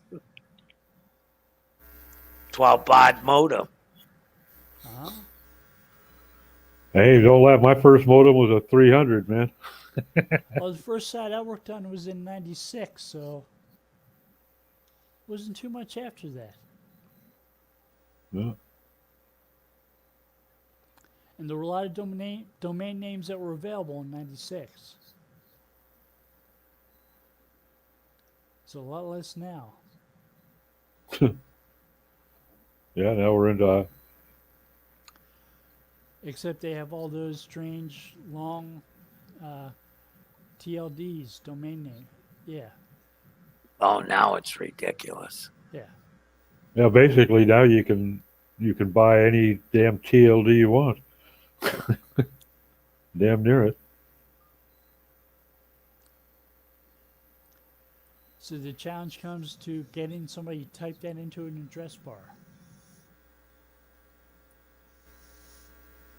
12 baud modem. Uh-huh. Hey, don't laugh. My first modem was a 300, man. Well, the first site I worked on was in '96, so wasn't too much after that. Yeah. And there were a lot of domain names that were available in '96. So a lot less now. Yeah, now we're into Except they have all those strange long TLDs, domain name. Yeah, Oh, now it's ridiculous. yeah. yeah. Basically, now you can buy any damn TLD you want. Damn near it. So the challenge comes to getting somebody to type that into an address bar.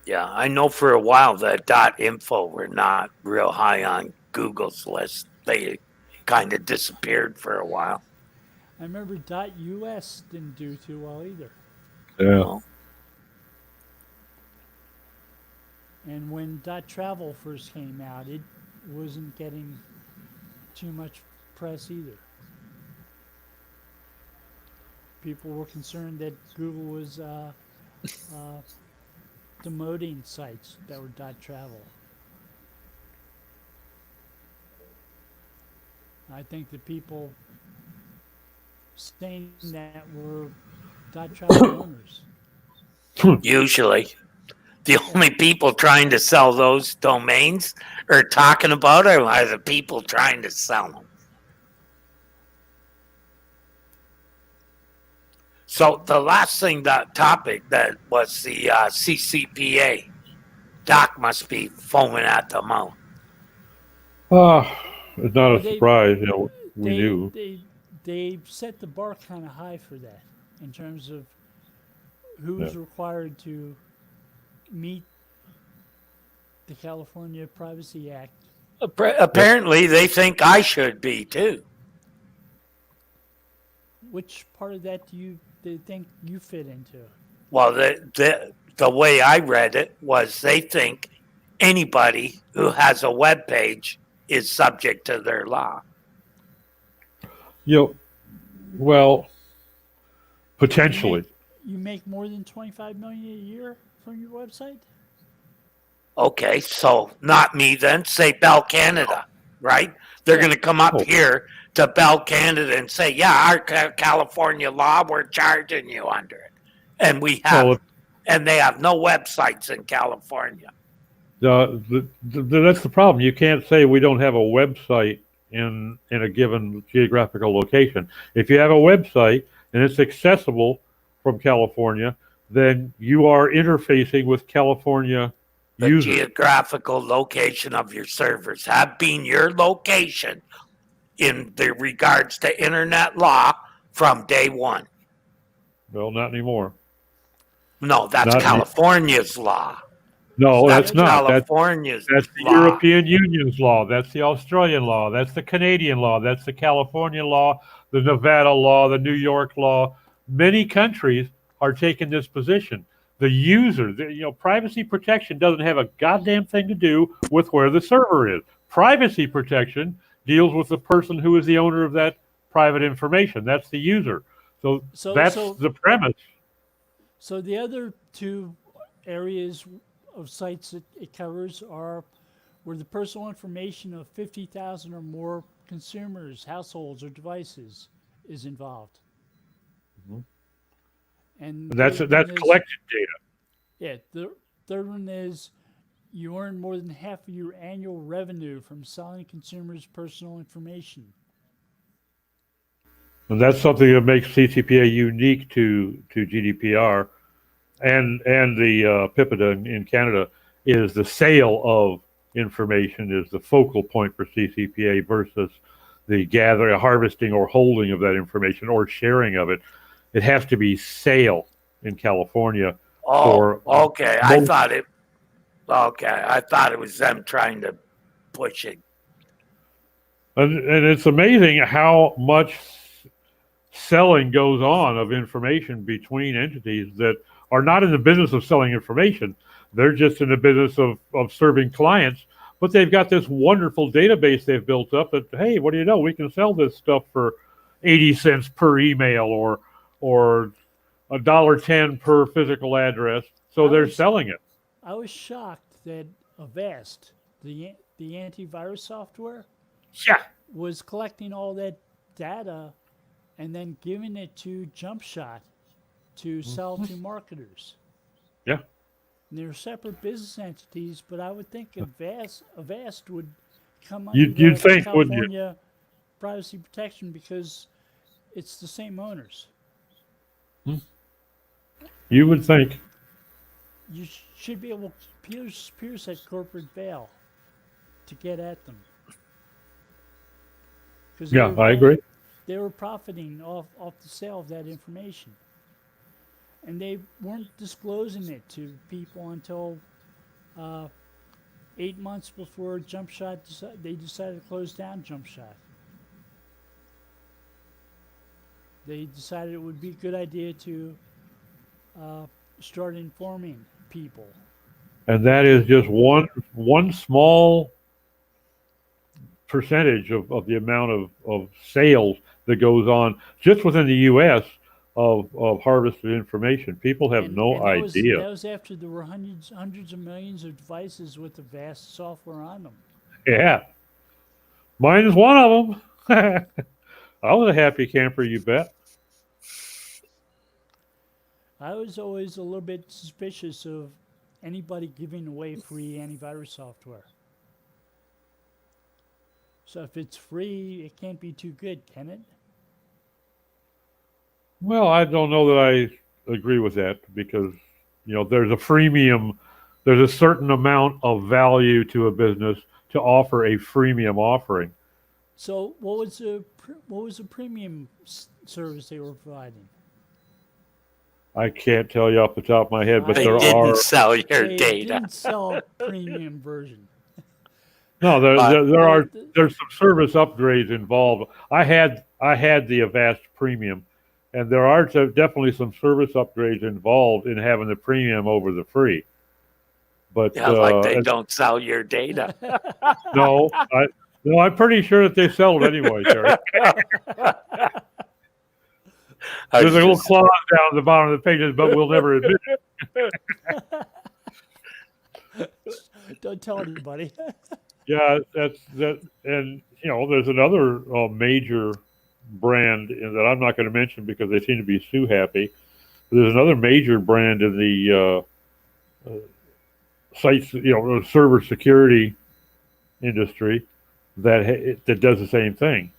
Yeah, I know for a while that .info were not real high on Google's list. They kind of disappeared for a while. I remember .us didn't do too well either. Yeah. Well, And when .travel first came out, it wasn't getting too much press either. People were concerned that Google was demoting sites that were .travel. I think the people saying that were .travel owners. usually. The only people trying to sell those domains or talking about it are the people trying to sell them. So the last thing, that topic that was the CCPA. Doc must be foaming at the mouth. It's not Well, a surprise, we they, knew. they set the bar kind of high for that in terms of who's required to meet the California Privacy Act. Apparently, they think I should be too. Which part of that do they think you fit into? Well, the way I read it was they think anybody who has a web page is subject to their law. Well, potentially. You make more than $25 million a year from your website? Okay, so not me then. Say Bell Canada, right? They're going to come up here to Bell Canada and say, yeah, our California law, we're charging you under it. And we have, and they have no websites in California. That's the problem. You can't say we don't have a website in a given geographical location. If you have a website and it's accessible from California, then you are interfacing with California users. The geographical location of your servers have been your location in the regards to internet law from day one. Well, not anymore. No, that's not California's law. No, that's not. California's that's the law. European Union's law. That's the Australian law. That's the Canadian law. That's the California law, the Nevada law, the New York law. Many countries are taking this position. The user, privacy protection doesn't have a goddamn thing to do with where the server is. Privacy protection deals with the person who is the owner of that private information. That's the user. So that's the premise. So the other two areas of sites that it covers are where the personal information of 50,000 or more consumers, households, or devices is involved. Mm-hmm. And that's collected data. Yeah. The third one is you earn more than half of your annual revenue from selling consumers' personal information. And that's something that makes CCPA unique to GDPR and the PIPEDA in Canada, is the sale of information is the focal point for CCPA versus the gathering, harvesting, or holding of that information or sharing of it. It has to be sale in California. Okay. I thought it was them trying to push it. And it's amazing how much selling goes on of information between entities that are not in the business of selling information. They're just in the business of serving clients, but they've got this wonderful database they've built up that, hey, what do you know? We can sell this stuff for 80 cents per email or $1.10 per physical address. So they're selling it. I was shocked that Avast, the antivirus software, was collecting all that data and then giving it to JumpShot to sell to marketers. Yeah. And they're separate business entities, but I would think Avast would come under You'd think, California wouldn't you? privacy protection because it's the same owners. You would think. You should be able to pierce that corporate veil to get at them. Yeah, I agree. They were profiting off the sale of that information. And they weren't disclosing it to people until 8 months before JumpShot they decided to close down JumpShot. They decided it would be a good idea to start informing people. And that is just one small percentage of the amount of sales that goes on just within the U.S. of harvested information. People have no idea. That was after there were hundreds of millions of devices with the vast software on them. Yeah. Mine is one of them. I was a happy camper, you bet. I was always a little bit suspicious of anybody giving away free antivirus software. So if it's free, it can't be too good, can it? Well, I don't know that I agree with that because, there's a freemium, there's a certain amount of value to a business to offer a freemium offering. So what was the premium service they were providing? I can't tell you off the top of my head, but They there didn't are. sell your They data. didn't sell a premium version. No, They- there's some service upgrades involved. I had the Avast Premium, and there are definitely some service upgrades involved in having the premium over the free. But Yeah, like they don't sell your data. no, I'm pretty sure that they sell it anyway, Terry. I There's was a little just- clause down at the bottom of the pages, but we'll never admit it. Don't tell anybody. Yeah, and there's another major brand that I'm not going to mention because they seem to be sue happy. There's another major brand in the sites, server security industry that does the same thing.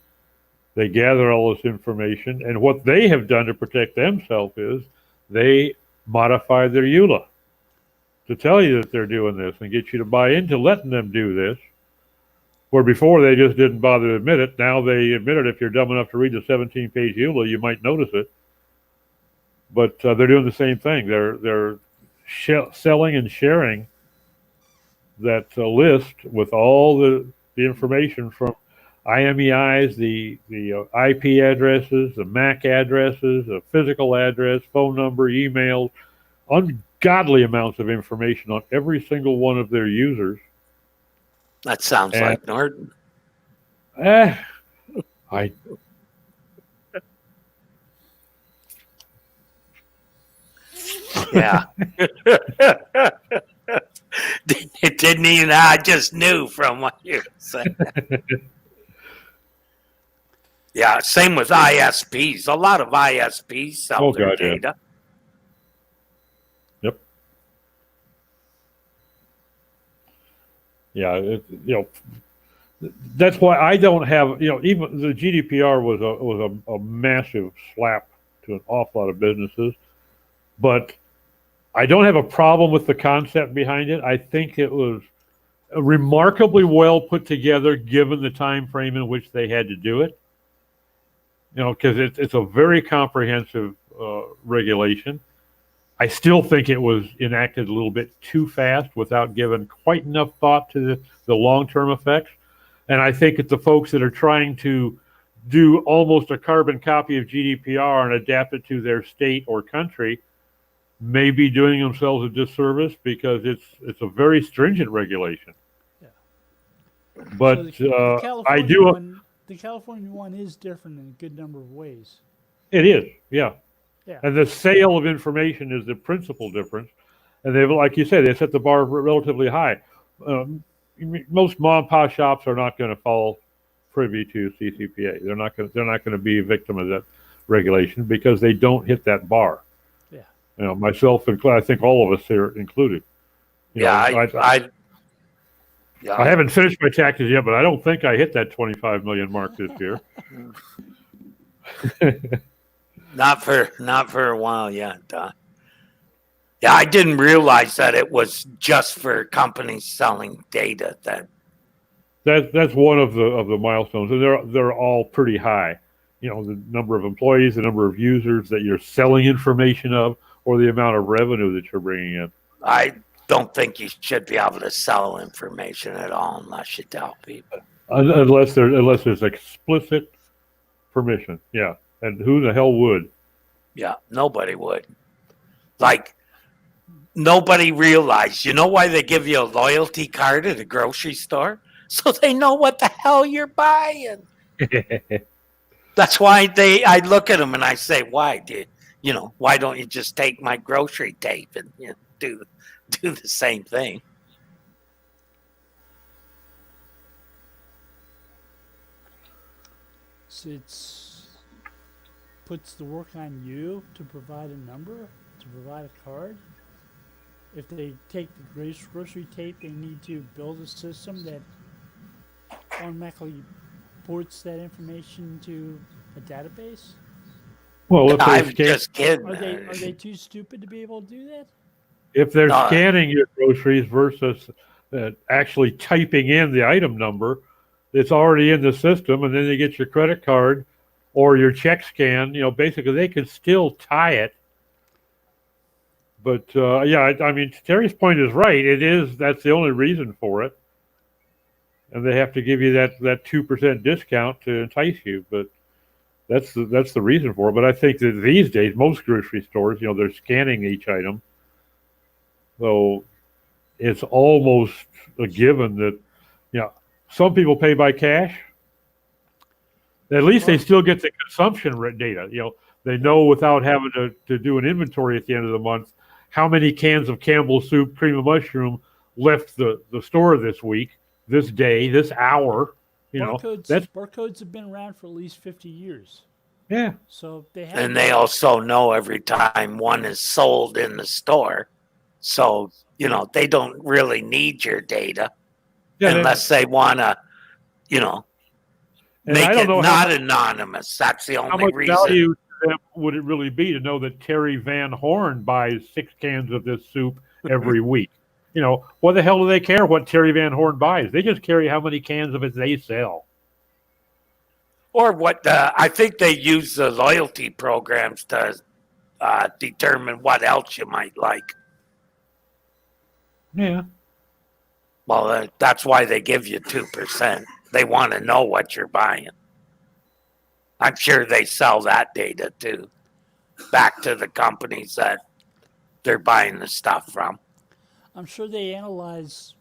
They gather all this information, and what they have done to protect themselves is they modify their EULA to tell you that they're doing this and get you to buy into letting them do this. Where before they just didn't bother to admit it. Now they admit it. If you're dumb enough to read the 17-page EULA, you might notice it. But they're doing the same thing. They're selling and sharing that list with all the information from IMEIs, the IP addresses, the MAC addresses, the physical address, phone number, emails, ungodly amounts of information on every single one of their users. That sounds And- like Norton. I Yeah. It didn't even, I just knew from what you said. Yeah, same with ISPs. A lot of ISPs sell Oh, their God, yeah. data. Yep. Yeah, that's why I don't have, even the GDPR was a massive slap to an awful lot of businesses, but I don't have a problem with the concept behind it. I think it was remarkably well put together given the time frame in which they had to do it. Because it's a very comprehensive regulation. I still think it was enacted a little bit too fast without giving quite enough thought to the long-term effects. And I think that the folks that are trying to do almost a carbon copy of GDPR and adapt it to their state or country may be doing themselves a disservice because it's a very stringent regulation. Yeah. But So I do. The California one is different in a good number of ways. It is, yeah. Yeah. And the sale of information is the principal difference. And they've, like you said, they set the bar relatively high. Most mom and pop shops are not going to fall privy to CCPA. They're not going to be a victim of that regulation because they don't hit that bar. Yeah. Myself and I think all of us here included. I haven't finished my taxes yet, but I don't think I hit that 25 million mark this year. Not for a while yet. Yeah, I didn't realize that it was just for companies selling data. That's one of the milestones, and they're all pretty high. The number of employees, the number of users that you're selling information of, or the amount of revenue that you're bringing in. I don't think you should be able to sell information at all unless you tell people. Unless there's explicit permission, yeah. And who the hell would? Yeah, nobody would. Like, nobody realized. You know why they give you a loyalty card at a grocery store? So they know what the hell you're buying. That's why I look at them and I say, why, dude? Why don't you just take my grocery tape and do the same thing? So puts the work on you to provide a number, to provide a card. if they take the grocery tape, they need to build a system that automatically ports that information to a database. Well, if I'm they scan, just kidding. Are they too stupid to be able to do that? if they're No. scanning your groceries versus actually typing in the item number, it's already in the system, and then they get your credit card or your check scan. Basically they can still tie it. But yeah, I mean, Terry's point is right. That's the only reason for it, and they have to give you that 2% discount to entice you. But that's the reason for it. But I think that these days, most grocery stores, they're scanning each item, so it's almost a given that, some people pay by cash. At least they still get the consumption data. They know without having to do an inventory at the end of the month how many cans of Campbell's soup, cream of mushroom left the store this week, this day, this hour. Barcodes have been around for at least 50 years. Yeah. So they have. And they also know every time one is sold in the store. So, they don't really need your data unless they want to, And make I don't it know not anonymous. That's the how only much reason. value to them would it really be to know that Terry Van Horn buys 6 cans of this soup every week? What the hell do they care what Terry Van Horn buys? They just care how many cans of it they sell. Or what I think they use the loyalty programs to determine what else you might like. Yeah. Well, that's why they give you 2%. They want to know what you're buying. I'm sure they sell that data too, back to the companies that they're buying the stuff from. I'm sure they analyze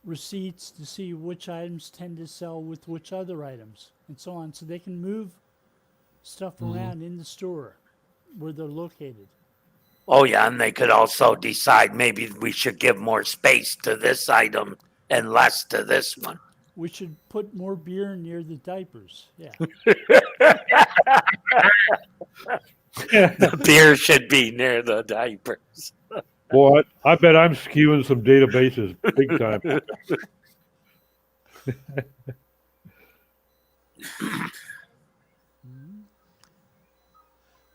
receipts to see which items tend to sell with which other items and so on, so they can move stuff around in the store where they're located. Oh, yeah, and they could also decide maybe we should give more space to this item and less to this one. We should put more beer near the diapers. Yeah. The beer should be near the diapers. Boy, I bet I'm skewing some databases big time.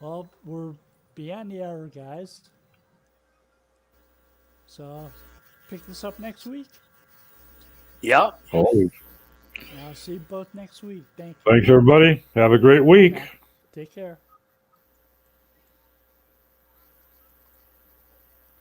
Well, we're beyond the hour, guys. So I'll pick this up next week. Yep. Always. I'll see you both next week. Thank you. Thanks, everybody. Have a great week. Take care.